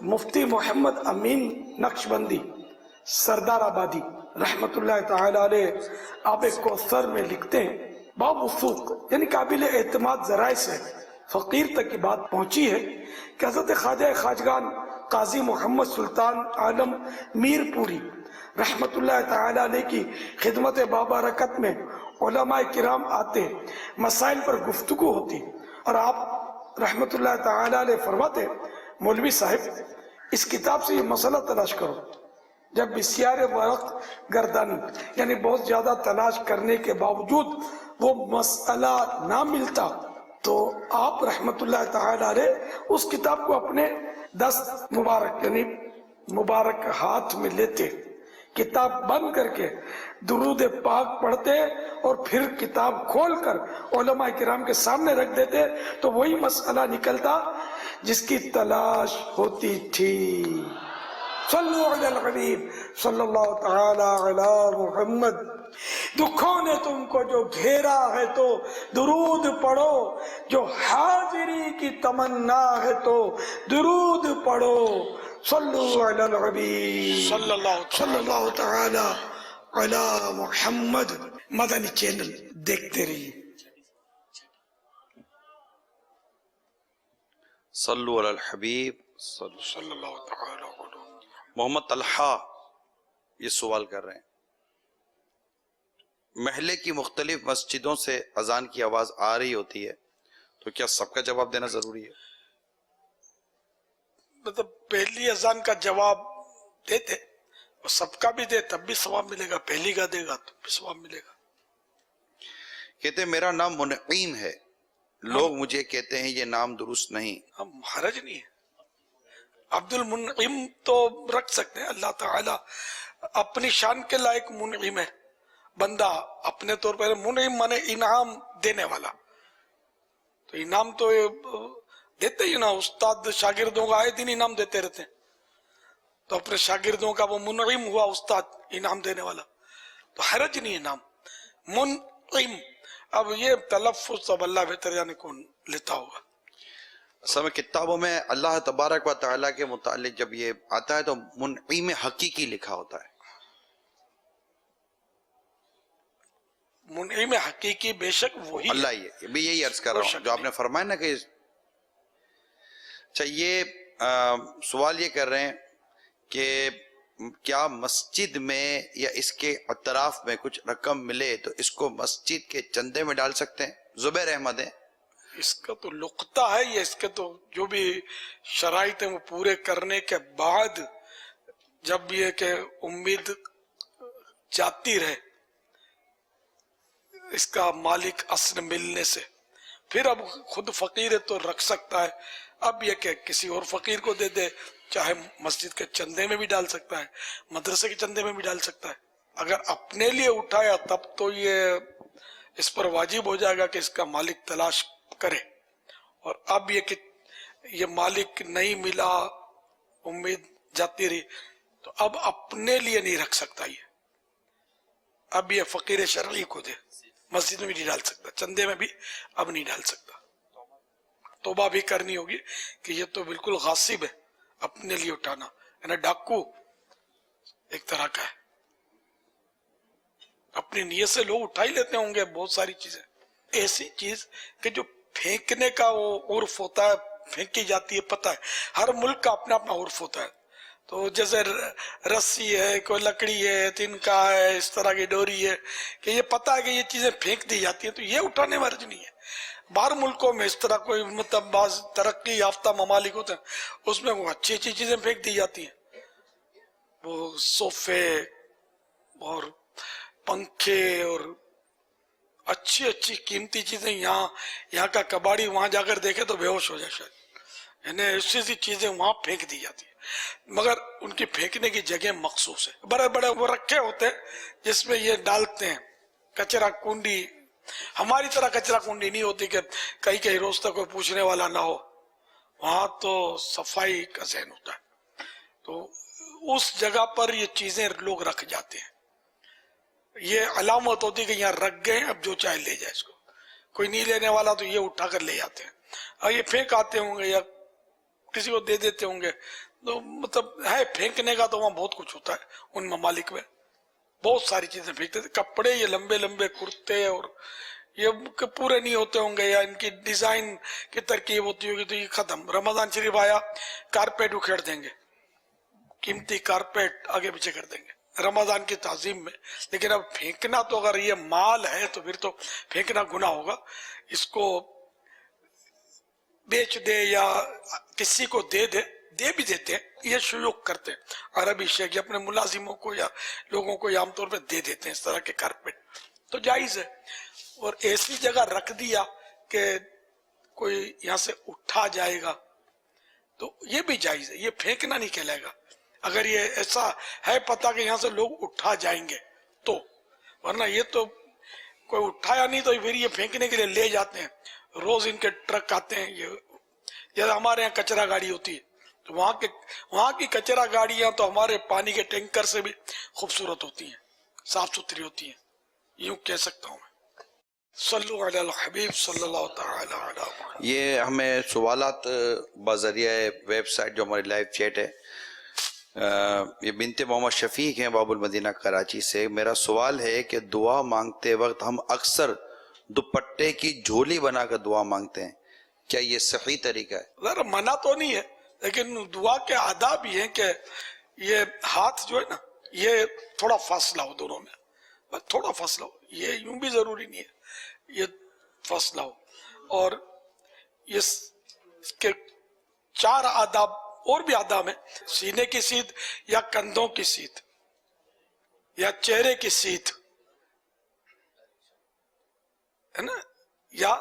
مفتی محمد امین نقشبندی سردار آبادی رحمت اللہ تعالی علیہ آب کوثر میں لکھتے ہیں، باموثوق یعنی قابل اعتماد ذرائع سے فقیر تک کی بات پہنچی ہے کہ حضرت خواجہ خواجگان قاضی محمد سلطان عالم میر پوری رحمت اللہ تعالی علیہ کی خدمت بابرکت میں علماء کرام آتے، مسائل پر گفتگو ہوتی، اور آپ رحمت اللہ تعالی علیہ فرماتے، مولوی صاحب اس کتاب سے یہ مسئلہ تلاش کرو۔ جب بسیار ورق گردانی یعنی بہت زیادہ تلاش کرنے کے باوجود وہ مسئلہ نہ ملتا تو آپ رحمت اللہ تعالی علیہ اس کتاب کو اپنے دست مبارک یعنی مبارک ہاتھ میں لیتے، کتاب بند کر کے درود پاک پڑھتے اور پھر کتاب کھول کر علماء کرام کے سامنے رکھ دیتے تو وہی مسئلہ نکلتا جس کی تلاش ہوتی تھی۔ صلو علی الحبیب صلی اللہ تعالی علی محمد۔ دکھوں نے تم کو جو گھیرا ہے تو درود پڑھو، جو حاضری کی تمنا ہے تو درود پڑھو۔ صلو علی الحبیب صلی اللہ تعالی علی محمد۔ مدنی چینل دیکھتے رہیے۔ صلو علی الحبیب صلی اللہ تعالی علیہ۔ محمد طلحہ یہ سوال کر رہے ہیں، محلے کی مختلف مسجدوں سے اذان کی آواز آ رہی ہوتی ہے تو کیا سب کا جواب دینا ضروری ہے؟ مطلب پہلی اذان کا جواب دیتے اور سب کا بھی دے تب بھی ثواب ملے گا، پہلی کا دے گا تو بھی ثواب ملے گا۔ کہتے ہیں میرا نام منعیم ہے، لوگ مجھے کہتے ہیں یہ نام درست نہیں۔ ہم حرج نہیں ہے، عبد المنعم تو رکھ سکتے ہیں، اللہ تعالیٰ اپنی شان کے لائق منعم ہے، بندہ اپنے طور پر منعم مانے انعام دینے والا. تو انعام تو دیتے ہی نا, استاد شاگردوں کا آئے دن انعام دیتے رہتے ہیں. تو اپنے شاگردوں کا وہ منعم ہوا استاد, انعام دینے والا, تو حرج نہیں ہے نام منعم. اب یہ تلفظ اب اللہ بہتر جانے کون لیتا ہوگا. اصل میں کتابوں میں اللہ تبارک و تعالیٰ کے متعلق جب یہ آتا ہے تو منعم حقیقی لکھا ہوتا ہے. منعم حقیقی بے شک وہی اللہ ہی ہے. بھی یہی عرض کر رہا ہوں جو آپ نے فرمایا نا کہ اچھا یہ سوال یہ کر رہے ہیں کہ کیا مسجد میں یا اس کے اطراف میں کچھ رقم ملے تو اس کو مسجد کے چندے میں ڈال سکتے ہیں؟ زبیر احمد ہیں. اس کا تو لقطہ ہے یہ, اس کے تو جو بھی شرائط ہیں وہ پورے کرنے کے بعد جب یہ کہ امید جاتی رہے اس کا مالک اصل ملنے سے, پھر اب خود فقیر ہے تو رکھ سکتا ہے. اب یہ کہ کسی اور فقیر کو دے دے, چاہے مسجد کے چندے میں بھی ڈال سکتا ہے, مدرسے کے چندے میں بھی ڈال سکتا ہے. اگر اپنے لیے اٹھایا تب تو یہ اس پر واجب ہو جائے گا کہ اس کا مالک تلاش کرے. اور اب یہ کہ یہ مالک نہیں ملا, امید جاتی رہی, تو اب اپنے لیے نہیں رکھ سکتا. یہ اب یہ فقیر شرعی کو دے, مسجد میں بھی نہیں ڈال سکتا, چندے میں بھی اب نہیں ڈال سکتا. توبہ بھی کرنی ہوگی کہ یہ تو بالکل غاصب ہے, اپنے لیے اٹھانا, یعنی ڈاکو ایک طرح کا ہے. اپنی نیت سے لوگ اٹھا ہی لیتے ہوں گے بہت ساری چیزیں. ایسی چیز کہ جو پھینکنے کا وہ عرف ہوتا ہے, پھینکی جاتی ہے, پتہ ہے ہر ملک کا اپنا اپنا عرف ہوتا ہے. تو جیسے رسی ہے, کوئی لکڑی ہے, تنکا ہے, اس طرح کی ڈوری ہے, کہ یہ پتہ ہے کہ یہ چیزیں پھینک دی جاتی ہیں, تو یہ اٹھانے میں حرج نہیں ہے. باہر ملکوں میں اس طرح کوئی مطلب بعض ترقی یافتہ ممالک ہوتے ہیں, اس میں وہ اچھی اچھی چیزیں پھینک دی جاتی ہیں, وہ صوفے اور پنکھے اور اچھی اچھی قیمتی چیزیں. یہاں کا کباڑی وہاں جا کر دیکھے تو بے ہوش ہو جائے شاید, یعنی ایسی سی چیزیں وہاں پھینک دی جاتی ہیں, مگر ان کی پھینکنے کی جگہ مخصوص ہے. بڑے بڑے وہ رکھے ہوتے ہیں جس میں یہ ڈالتے ہیں کچرا کنڈی. ہماری طرح کچرا کنڈی نہیں ہوتی کہ کئی روز تک کوئی پوچھنے والا نہ ہو, وہاں تو صفائی کا ذہن ہوتا ہے. تو اس جگہ پر یہ چیزیں لوگ رکھ جاتے ہیں. یہ علامت ہوتی ہے کہ یہاں رکھ گئے, اب جو چاہے لے جائے اس کو. کوئی نہیں لینے والا تو یہ اٹھا کر لے جاتے ہیں. اور یہ پھینک آتے ہوں گے یا کسی کو دے دیتے ہوں گے. تو مطلب ہے پھینکنے کا تو وہاں بہت کچھ ہوتا ہے. ان ممالک میں بہت ساری چیزیں پھینکتے تھے. کپڑے یہ لمبے لمبے کرتے اور یہ پورے نہیں ہوتے ہوں گے, یا ان کی ڈیزائن کی ترکیب ہوتی ہوگی, تو یہ ختم. رمضان شریف آیا, کارپیٹ اکھیڑ دیں گے, قیمتی کارپیٹ آگے پیچھے کر دیں گے رمضان کی تعظیم میں. لیکن اب پھینکنا تو اگر یہ مال ہے تو پھر تو پھینکنا گناہ ہوگا. اس کو بیچ دے یا کسی کو دے بھی دیتے ہیں, یہ شیوخ کرتے ہیں عربی شیخ اپنے ملازموں کو یا لوگوں کو عام طور پہ دے دیتے ہیں اس طرح کے کارپیٹ, تو جائز ہے. اور ایسی جگہ رکھ دیا کہ کوئی یہاں سے اٹھا جائے گا تو یہ بھی جائز ہے, یہ پھینکنا نہیں کہلائے گا. اگر یہ ایسا ہے پتہ کہ یہاں سے لوگ اٹھا جائیں گے تو, ورنہ یہ تو کوئی اٹھایا نہیں تو پھر یہ پھینکنے کے لیے لے جاتے ہیں. روز ان کے ٹرک آتے ہیں. یہ ہمارے یہاں کچرا گاڑی ہوتی ہے, تو وہاں کی کچرا گاڑیاں تو ہمارے پانی کے ٹینکر سے بھی خوبصورت ہوتی ہیں, صاف ستھری ہوتی ہیں, یوں کہہ سکتا ہوں میں. صلو علی الحبیب صلی اللہ تعالی علی محمد. یہ ہمیں سوالات بذریعہ ویب سائٹ جو ہماری لائیو چیٹ ہے, یہ بنت محمد شفیق ہیں باب المدینہ کراچی سے. میرا سوال ہے کہ دعا مانگتے وقت ہم اکثر دوپٹے کی جھولی بنا کر دعا مانگتے ہیں, کیا یہ صحیح طریقہ ہے؟ ذرا منع تو نہیں ہے, لیکن دعا کے آداب یہ ہیں کہ یہ ہاتھ جو ہے نا یہ تھوڑا فاصلہ ہو دونوں میں, بس تھوڑا فاصلہ ہو. یہ یوں بھی ضروری نہیں ہے, یہ فاصلہ ہو. اور اس کے 4 آداب اور بھی آداب ہیں. سینے کی سیدھ یا کندھوں کی سیدھ یا چہرے کی سیدھ ہے نا, یا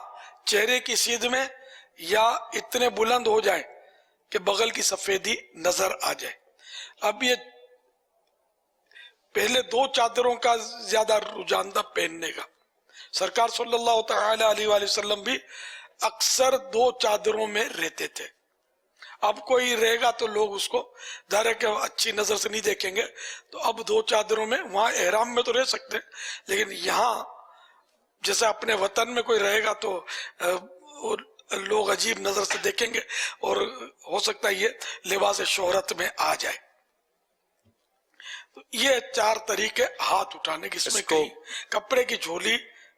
چہرے کی سیدھ میں یا اتنے بلند ہو جائے کہ بغل کی سفیدی نظر آ جائے. اب یہ پہلے 2 چادروں کا زیادہ رجحان تھا پہننے کا. سرکار صلی اللہ تعالی علیہ وآلہ وسلم بھی اکثر 2 چادروں میں رہتے تھے. اب کوئی رہے گا تو لوگ اس کو ظاہر ہے کہ اچھی نظر سے نہیں دیکھیں گے, تو اب 2 چادروں میں, وہاں احرام میں تو رہ سکتے ہیں, لیکن یہاں جیسے اپنے وطن میں کوئی رہے گا تو لوگ عجیب نظر سے دیکھیں گے اور ہو سکتا ہے یہ لباس شہرت میں آ جائے. تو یہ 4 طریقے ہاتھ اٹھانے کی, اس میں کہیں کپڑے کی جھولی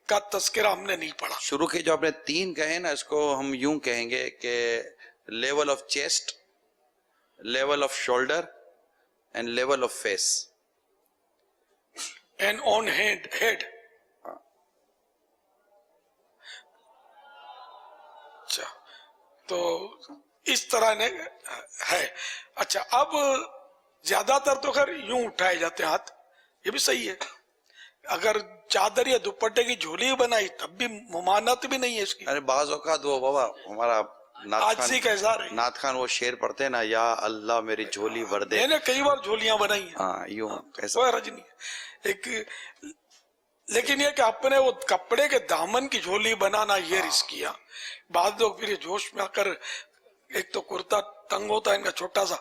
کا تذکرہ ہم نے نہیں پڑھا. شروع کے جو آپ نے 3 کہے نا, اس کو ہم یوں کہیں گے کہ level of chest, level of shoulder and level of face and on head. اچھا, تو اس طرح ہے. اچھا, اب زیادہ تر تو خیر یوں اٹھائے جاتے ہیں ہاتھ, یہ بھی صحیح ہے. اگر چادر یا دوپٹے کی جھولی بنائی تب بھی ممانعت بھی نہیں ہے اس کی. ارے بعض اوقات وہ بابا ہمارا عاجزی کا اظہار ہے. نعت خان وہ شعر پڑھتے ہیں نا, یا اللہ میری جھولی بھر دے. میں نے کئی بار جھولیاں بنائی ہیں, ہاں یوں ایسا کوئی حرج نہیں ہے. لیکن یہ کہ اپنے وہ کپڑے کے دامن کی جھولی بنانا یہ رسک کیا. بعض لوگ پھر جوش میں آ کر, ایک تو کرتا تنگ ہوتا ہے ان کا چھوٹا سا,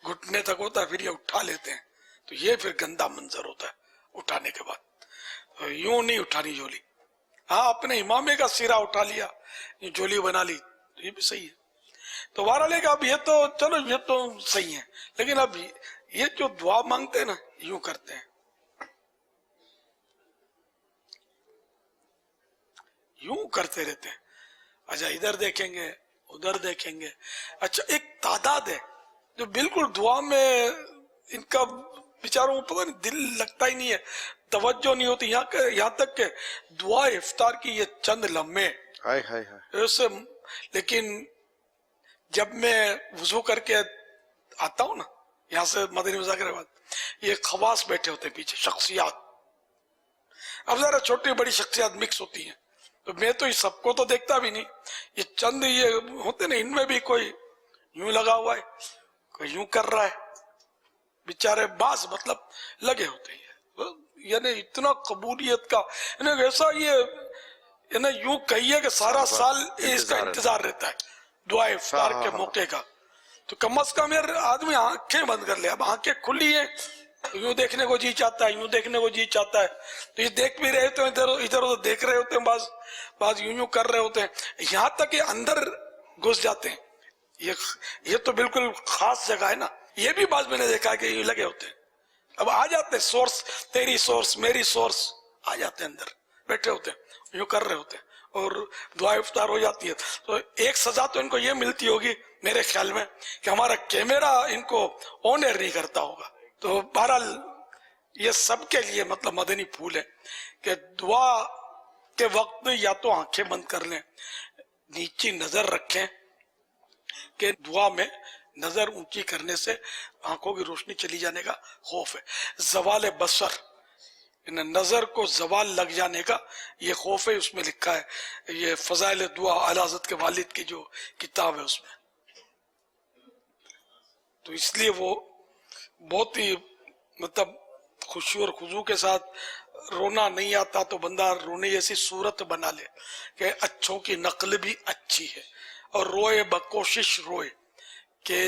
گھٹنے تک ہوتا ہے, پھر یہ اٹھا لیتے ہیں, تو یہ پھر گندا منظر ہوتا ہے اٹھانے کے بعد. یوں نہیں اٹھانی جھولی. ہاں, اپنے امامے کا سرا اٹھا لیا, جھولی بنا لی, تو یہ بھی صحیح ہے. تو بہرحال ہے کہ اب یہ تو چلو یہ تو صحیح ہے, لیکن اب یہ جو دعا مانگتے ہیں نا یوں کرتے ہیں, یوں کرتے رہتے ہیں. اچھا, ادھر دیکھیں گے ادھر دیکھیں گے. اچھا, ایک تعداد ہے جو بالکل دعا میں ان کا بیچاروں کو پتہ نہیں, دل لگتا ہی نہیں ہے, توجہ نہیں ہوتی, یہاں تک کہ دعا افطار کی یہ چند لمحے ایسے. لیکن جب میں وضو کر کے آتا ہوں نا یہاں سے مدنی مذاکرے بعد, یہ خواص بیٹھے ہوتے ہیں پیچھے, شخصیات. اب ذرا چھوٹی بڑی شخصیات مکس ہوتی ہیں, تو میں تو یہ سب کو تو دیکھتا بھی نہیں, یہ چند یہ ہوتے نا, ان میں بھی کوئی یوں لگا ہوا ہے, کوئی یوں کر رہا ہے, بیچارے بعض مطلب لگے ہوتے ہیں. یعنی اتنا قبولیت کا ایسا, یہ یوں کہیے کہ سارا سال اس کا انتظار رہتا ہے دعا افطار کے موقع کا. تو کم از کم یار آدمی آنکھیں بند کر لے. اب آنکھیں کھلی ہیں, یوں دیکھنے کو جی چاہتا ہے, یوں دیکھنے کو جی چاہتا ہے, تو یہ دیکھ بھی رہے ہوتے ہیں, ادھر ادھر دیکھ رہے ہوتے ہیں, بعض یوں کر رہے ہوتے ہیں, یہاں تک کہ اندر گھس جاتے ہیں. یہ تو بالکل خاص جگہ ہے نا, یہ بھی بعض میں نے دیکھا کہ یہ لگے ہوتے ہیں. اب آ جاتے ہیں سورس, تیری سورس میری سورس, آ جاتے ہیں اندر بیٹھے ہوتے ہیں, یوں کر رہے ہوتے ہیں, اور دعا افطار ہو جاتی ہے. تو ایک سزا تو ان کو یہ ملتی ہوگی میرے خیال میں کہ ہمارا کیمرہ ان کو آنر نہیں کرتا ہوگا. تو بہرحال یہ سب کے لیے مطلب مدنی پھول ہے کہ دعا کے وقت یا تو آنکھیں بند کر لیں, نیچی نظر رکھیں, کہ دعا میں نظر اونچی کرنے سے آنکھوں کی روشنی چلی جانے کا خوف ہے. زوال بصر, نظر کو زوال لگ جانے کا یہ خوف ہے, اس میں لکھا ہے. یہ فضائل دعا اعلی حضرت کے والد کی جو کتاب ہے اس میں. تو اس لیے وہ بہت ہی مطلب خوشی اور خضوع کے ساتھ, رونا نہیں آتا تو بندہ رونے جیسی صورت بنا لے کہ اچھوں کی نقل بھی اچھی ہے, اور روئے بکوشش روئے. کہ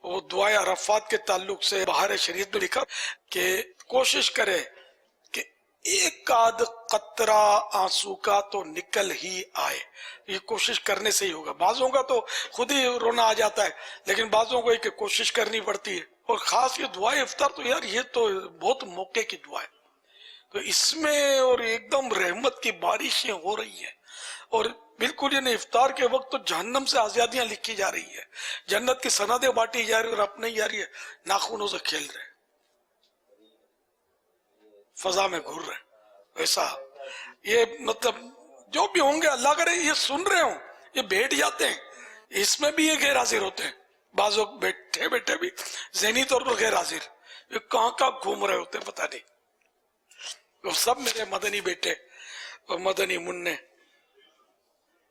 وہ دعائے عرفات کے تعلق سے بہار شریعت میں لکھا کہ کوشش کرے کہ ایک آدھ قطرہ آنسو کا تو نکل ہی آئے. یہ کوشش کرنے سے ہی ہوگا. بعضوں کا تو خود ہی رونا آ جاتا ہے, لیکن بعضوں کو ایک کوشش کرنی پڑتی ہے. اور خاص یہ دعائے افطار تو یار یہ تو بہت موقع کی دعا ہے, تو اس میں اور ایک دم رحمت کی بارشیں ہو رہی ہیں, اور بالکل یہ افطار کے وقت تو جہنم سے آزادیاں لکھی جا رہی ہے, جنت کی سندیں بانٹی جا رہی, اور اپنے جا رہی ہے, ناخنوں سے کھیل رہے, فضا میں گھر رہے. ایسا یہ مطلب جو بھی ہوں گے اللہ کرے یہ سن رہے ہوں, یہ بیٹھ جاتے ہیں, اس میں بھی یہ غیر حاضر ہوتے ہیں. بعض لوگ بیٹھے بیٹھے بھی ذہنی طور پر غیر حاضر, یہ کہاں کہاں گھوم رہے ہوتے ہیں پتہ نہیں. وہ سب میرے مدنی بیٹے اور مدنی منع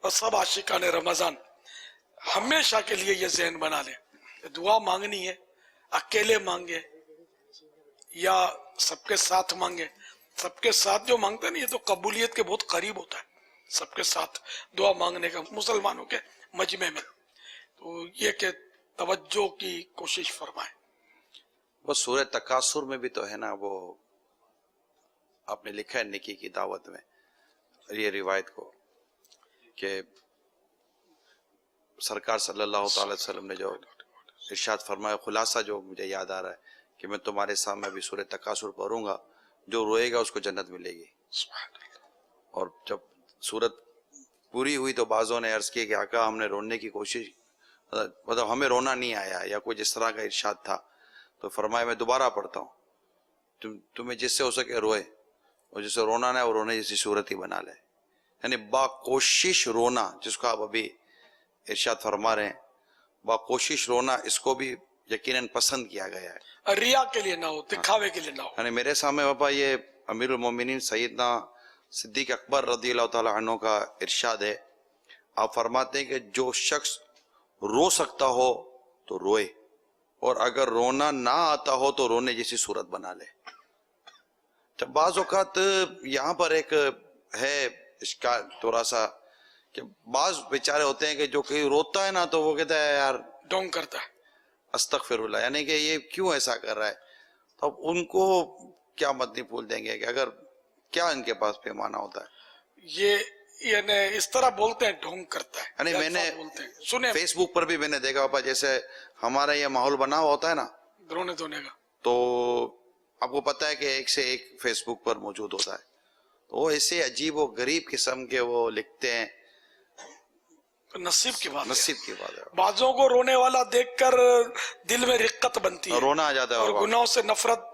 اور سب عاشقان رمضان ہمیشہ کے لیے یہ ذہن بنا لیں, دعا مانگنی ہے اکیلے مانگے یا سب کے ساتھ مانگے. سب کے ساتھ جو مانگتا ہے نا یہ تو قبولیت کے بہت قریب ہوتا ہے. سب کے ساتھ دعا مانگنے کا مسلمانوں کے مجمع میں. تو یہ کہ توجہ کی کوشش فرمائیں. بس سورہ تکاثر میں بھی تو ہے نا، وہ آپ نے لکھا ہے نکی کی دعوت میں یہ روایت کو کہ سرکار صلی اللہ تعالی وسلم نے جو ارشاد فرمایا، خلاصہ جو مجھے یاد آ رہا ہے کہ میں تمہارے سامنے ابھی سورہ تکاثر پڑھوں گا، جو روئے گا اس کو جنت ملے گی. اور جب سورت پوری ہوئی تو بعضوں نے عرض کیا کہ آقا ہم نے رونے کی کوشش، مطلب ہمیں رونا نہیں آیا یا کوئی جس طرح کا ارشاد تھا. تو فرمایا میں دوبارہ پڑھتا ہوں، تمہیں جس سے ہو سکے روئے، اور جسے رونا نہ ہے وہ رونے جیسی صورت ہی بنا لے. یعنی با کوشش رونا، جس کو آپ ابھی ارشاد فرما رہے ہیں، با کوشش رونا، اس کو بھی یقیناً پسند کیا گیا ہے. ریا کے لیے نہ ہو، دکھاوے کے لیے نہ ہو. یعنی میرے سامنے باپا یہ امیر المومنین سیدنا صدیق اکبر رضی اللہ تعالی عنہ کا ارشاد ہے. آپ فرماتے ہیں کہ جو شخص رو سکتا ہو تو روئے، اور اگر رونا نہ آتا ہو تو رونے جیسی صورت بنا لے. جب بعض اوقات یہاں پر ایک ہے اشکال تھوڑا سا کہ بعض بیچارے ہوتے ہیں کہ جو کہیں روتا ہے نا تو وہ کہتا ہے یار ڈونگ کرتا ہے، استغفر اللہ، یعنی کہ یہ کیوں ایسا کر رہا ہے. تو اب ان کو کیا مدنی پھول دیں گے کہ اگر کیا ان کے پاس پیمانہ ہوتا ہے. یہ یعنی اس طرح بولتے ہیں ڈھونگ کرتا ہے. یعنی میں نے بولتے ہیں سنے فیس بک پر بھی میں نے دیکھا پاپا، جیسے ہمارا یہ ماحول بنا ہوا ہوتا ہے نا رونے دھونے کا، تو آپ کو پتہ ہے کہ ایک سے ایک فیس بک پر موجود ہوتا ہے، تو وہ ایسے عجیب و غریب قسم کے وہ لکھتے ہیں. نصیب کی بات ہے. نصیب کی بات ہے، بعضوں کو رونے والا دیکھ کر دل میں رقت بنتی ہے، رونا آ جاتا ہے اور بابا. گناہوں سے نفرت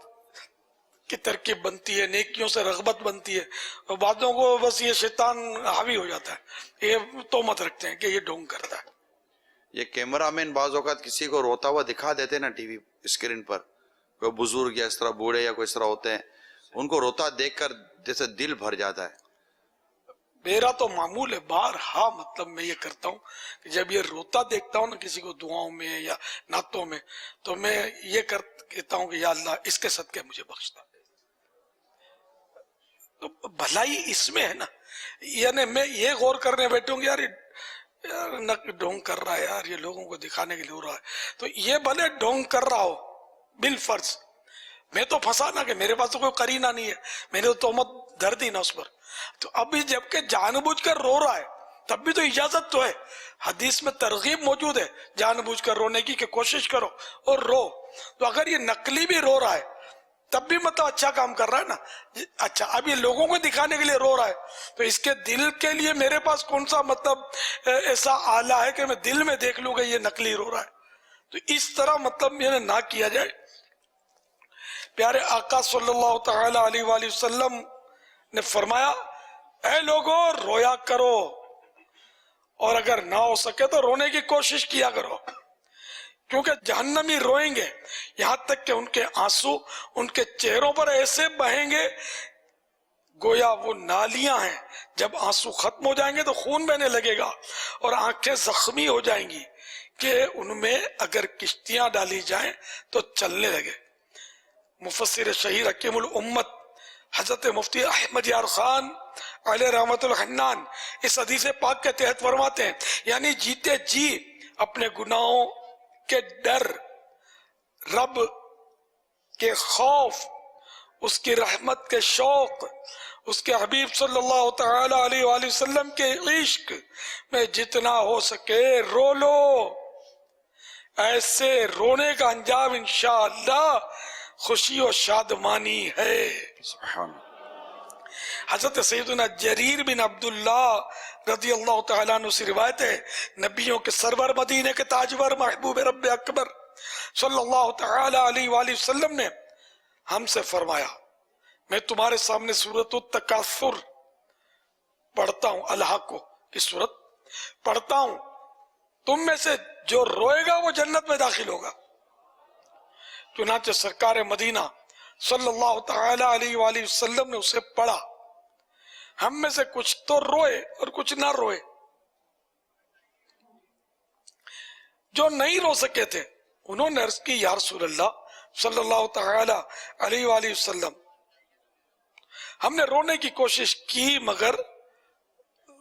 کی ترکیب بنتی ہے، نیکیوں سے رغبت بنتی ہے. اور بعضوں کو بس یہ شیطان حاوی ہو جاتا ہے، یہ تہمت رکھتے ہیں کہ یہ ڈھونگ کرتا ہے. یہ کیمرہ مین بعض اوقات کسی کو روتا ہوا دکھا دیتے نا ٹی وی اسکرین پر، کوئی بزرگ یا اس طرح بوڑھے یا کوئی اس طرح ہوتے ہیں، ان کو روتا دیکھ کر جیسے دل بھر جاتا ہے. میرا تو معمول ہے بارہا، مطلب میں یہ کرتا ہوں کہ جب یہ روتا دیکھتا ہوں نا کسی کو دعاؤں میں یا نعتوں میں، تو میں یہ کہتا ہوں کہ یا اللہ اس کے صدقے مجھے بخشتا. تو بھلائی اس میں ہے نا. یعنی میں یہ غور کرنے بیٹھوں کہ یار ڈھونگ کر رہا ہے، یار یہ لوگوں کو دکھانے کے لیے ہو رہا ہے، تو یہ بھلے ڈھونگ کر رہا ہو بالفرض، میں تو پھنسا نا کہ میرے پاس تو کوئی قرینہ نہیں ہے، میں نے تو تہمت دھر دی نا اس پر. تو ابھی جبکہ جان بوجھ کر رو رہا ہے تب بھی تو اجازت تو ہے، حدیث میں ترغیب موجود ہے جان بوجھ کر رونے کی کہ کوشش کرو اور رو. تو اگر یہ نقلی بھی رو رہا ہے تب بھی مطلب اچھا کام کر رہا ہے نا. اچھا اب یہ لوگوں کو دکھانے کے لیے رو رہا ہے تو اس کے دل کے لیے میرے پاس کون سا مطلب ایسا آلہ ہے کہ میں دل میں دیکھ لوں گا یہ نقلی رو رہا ہے. تو اس طرح مطلب یہ نہ کیا جائے. پیارے آقا صلی اللہ تعالی علیہ وآلہ وسلم نے فرمایا اے لوگو رویا کرو، اور اگر نہ ہو سکے تو رونے کی کوشش کیا کرو، کیونکہ جہنمی روئیں گے یہاں تک کہ ان کے آنسو ان کے چہروں پر ایسے بہیں گے گویا وہ نالیاں ہیں. جب آنسو ختم ہو جائیں گے تو خون بہنے لگے گا اور آنکھیں زخمی ہو جائیں گی کہ ان میں اگر کشتیاں ڈالی جائیں تو چلنے لگے. مفسر شہیر حکیم الامت حضرت مفتی احمد یار خان علیہ رحمت الحنان اس حدیث پاک کے تحت فرماتے ہیں یعنی جیتے جی اپنے گناہوں کے ڈر، رب کے خوف، اس کی رحمت کے شوق، اس کے حبیب صلی اللہ تعالی علیہ وآلہ وسلم کے عشق میں جتنا ہو سکے رو لو. ایسے رونے کا انجام انشاءاللہ خوشی و شادمانی ہے. سبحان. حضرت سیدنا جریر بن عبداللہ رضی اللہ تعالیٰ عنہ سے روایت ہے، نبیوں کے سرور، مدینے کے تاجور، محبوب رب اکبر صلی اللہ تعالی علیہ وآلہ وسلم نے ہم سے فرمایا میں تمہارے سامنے سورۃ التکاثر پڑھتا ہوں، الحاق کی سورت پڑھتا ہوں، تم میں سے جو روئے گا وہ جنت میں داخل ہوگا. چنانچہ سرکار مدینہ صلی اللہ تعالی علیہ وآلہ وسلم نے اسے پڑھا. ہم میں سے کچھ تو روئے اور کچھ نہ روئے. جو نہیں رو سکے تھے انہوں نے عرض کی یا رسول اللہ صلی اللہ تعالی علیہ وآلہ وسلم. ہم نے رونے کی کوشش کی مگر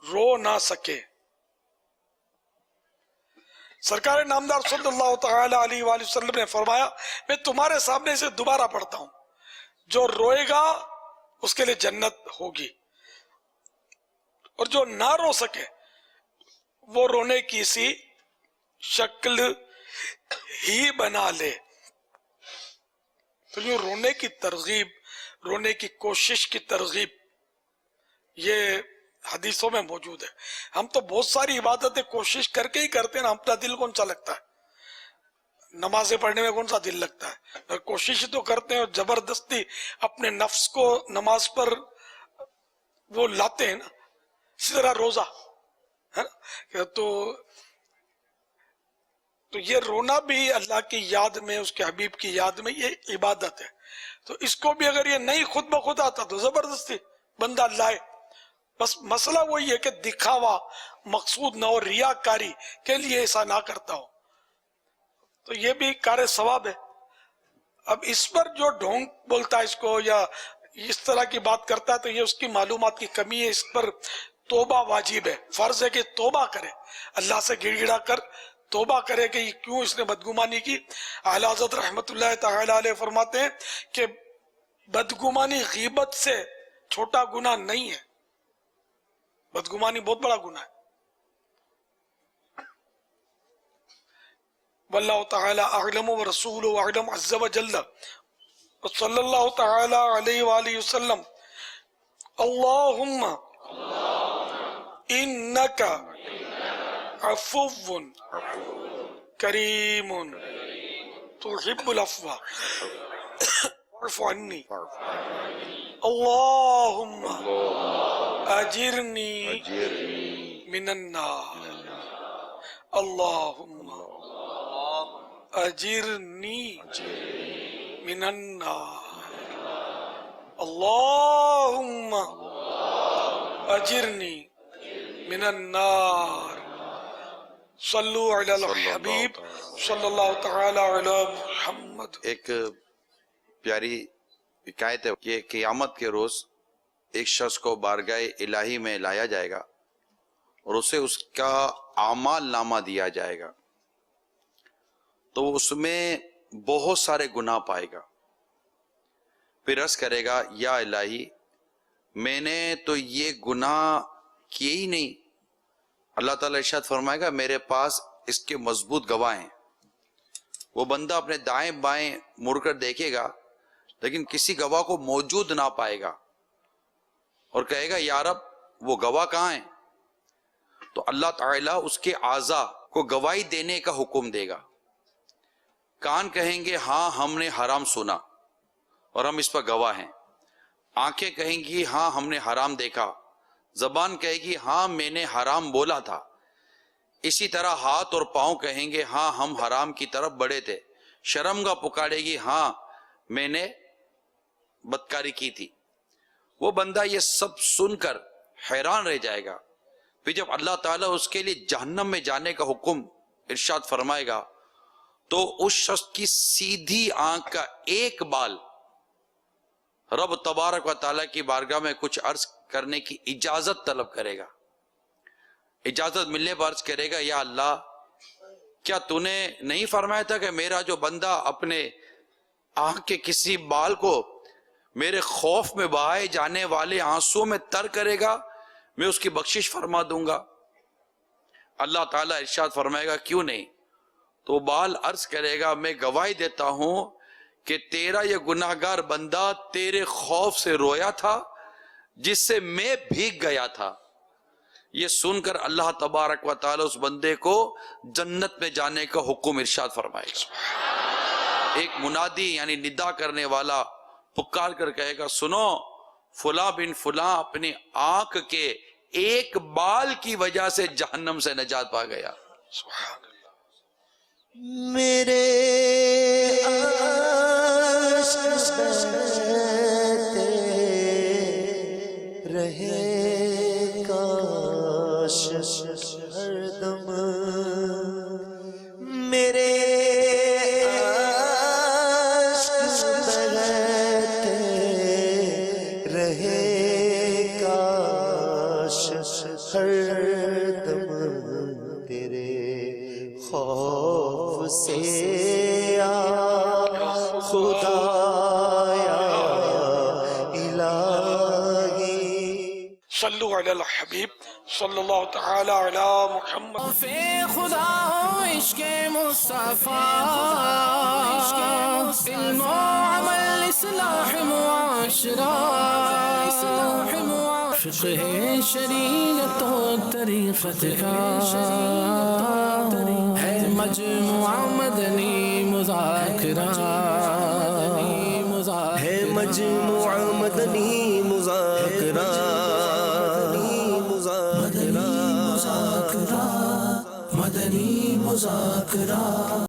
رو نہ سکے. سرکار نامدار صلی اللہ تعالی علیہ وآلہ وسلم نے فرمایا میں تمہارے سامنے سے دوبارہ پڑھتا ہوں. جو روئے گا اس کے لیے جنت ہوگی، اور جو نہ رو سکے وہ رونے کی سی شکل ہی بنا لے. تو یہ رونے کی ترغیب، رونے کی کوشش کی ترغیب یہ حدیثوں میں موجود ہے. ہم تو بہت ساری عبادتیں کوشش کر کے ہی کرتے ہیں نا. اپنا دل کون سا لگتا ہے؟ نمازیں پڑھنے میں کون سا دل لگتا ہے؟ کوشش تو کرتے ہیں اور زبردستی اپنے نفس کو نماز پر وہ لاتے ہیں نا. اسی طرح روزہ ہے نا. تو یہ رونا بھی اللہ کی یاد میں، اس کے حبیب کی یاد میں، یہ عبادت ہے. تو اس کو بھی اگر یہ نہیں خود بخود آتا تو زبردستی بندہ لائے. بس مسئلہ وہی ہے کہ دکھاوا مقصود نہ ہو، ریاکاری کے لیے ایسا نہ کرتا ہو، تو یہ بھی کار ثواب ہے. اب اس پر جو ڈھونگ بولتا ہے اس کو یا اس طرح کی بات کرتا ہے تو یہ اس کی معلومات کی کمی ہے. اس پر توبہ واجب ہے، فرض ہے کہ توبہ کرے، اللہ سے گڑ گڑا کر توبہ کرے کہ کیوں اس نے بدگمانی کی. اعلی حضرت رحمت اللہ تعالی علیہ فرماتے ہیں کہ بدگمانی غیبت سے چھوٹا گناہ نہیں ہے، بدگمانی بہت بڑا گناہ ہے. واللہ تعالی اعلم ورسولہ اعلم عز وجل صلی اللہ تعالی علیہ وآلہ وسلم. اللہم انک عفو کریم تحب العفو فاعف عنی. اللہم اجرنی من النار. اللہم اجرنی من النار. اللہم اجرنی من النار. صلو علی الحبیب صلی اللہ تعالی علی محمد. ایک پیاری حکایت ہے کہ قیامت کے روز ایک شخص کو بارگاہ الہی میں لایا جائے گا اور اسے اس کا اعمال نامہ دیا جائے گا، تو اس میں بہت سارے گناہ پائے گا. پھر عرض کرے گا یا الہی میں نے تو یہ گناہ کیے ہی نہیں. اللہ تعالیٰ ارشاد فرمائے گا میرے پاس اس کے مضبوط گواہ ہیں. وہ بندہ اپنے دائیں بائیں مڑ کر دیکھے گا لیکن کسی گواہ کو موجود نہ پائے گا اور کہے گا یا رب وہ گواہ کہاں ہیں؟ تو اللہ تعالیٰ اس کے اعضاء کو گواہی دینے کا حکم دے گا. کان کہیں گے ہاں ہم نے حرام سنا اور ہم اس پر گواہ ہیں. آنکھیں کہیں گی ہاں ہم نے حرام دیکھا. زبان کہے گی ہاں میں نے حرام بولا تھا. اسی طرح ہاتھ اور پاؤں کہیں گے ہاں ہم حرام کی طرف بڑھے تھے. شرمگاہ پکارے گی ہاں میں نے بدکاری کی تھی. وہ بندہ یہ سب سن کر حیران رہ جائے گا. پھر جب اللہ تعالیٰ اس کے لیے جہنم میں جانے کا حکم ارشاد فرمائے گا تو اس شخص کی سیدھی آنکھ کا ایک بال رب تبارک و تعالیٰ کی بارگاہ میں کچھ عرض کرنے کی اجازت طلب کرے گا. اجازت ملنے پر عرض کرے گا یا اللہ کیا تو نے نہیں فرمایا تھا کہ میرا جو بندہ اپنے آنکھ کے کسی بال کو میرے خوف میں بہائے جانے والے آنسوں میں تر کرے گا میں اس کی بخشش فرما دوں گا. اللہ تعالیٰ ارشاد فرمائے گا کیوں نہیں. تو بال عرض کرے گا میں گواہی دیتا ہوں کہ تیرا یہ گناہگار بندہ تیرے خوف سے رویا تھا جس سے میں بھیگ گیا تھا. یہ سن کر اللہ تبارک و تعالی اس بندے کو جنت میں جانے کا حکم ارشاد فرمائے گا. ایک منادی یعنی ندا کرنے والا پکار کر کہے گا سنو فلاں بن فلاں اپنی آنکھ کے ایک بال کی وجہ سے جہنم سے نجات پا گیا. سبحان اللہ. میرے رہے کاش ہر دم خوف سے یا خدایا الہی صلو علی الحبیب صلی اللہ تعالی علی محمد فی خدا ہو عشق مصطفیٰ علم و عمل اصلاح معاشرہ فقہ شریعت و طریقت کا ہے مجموعہ مدنی مذاکرہ ہے مجموعہ مدنی مذاکرہ مدنی مذاکرہ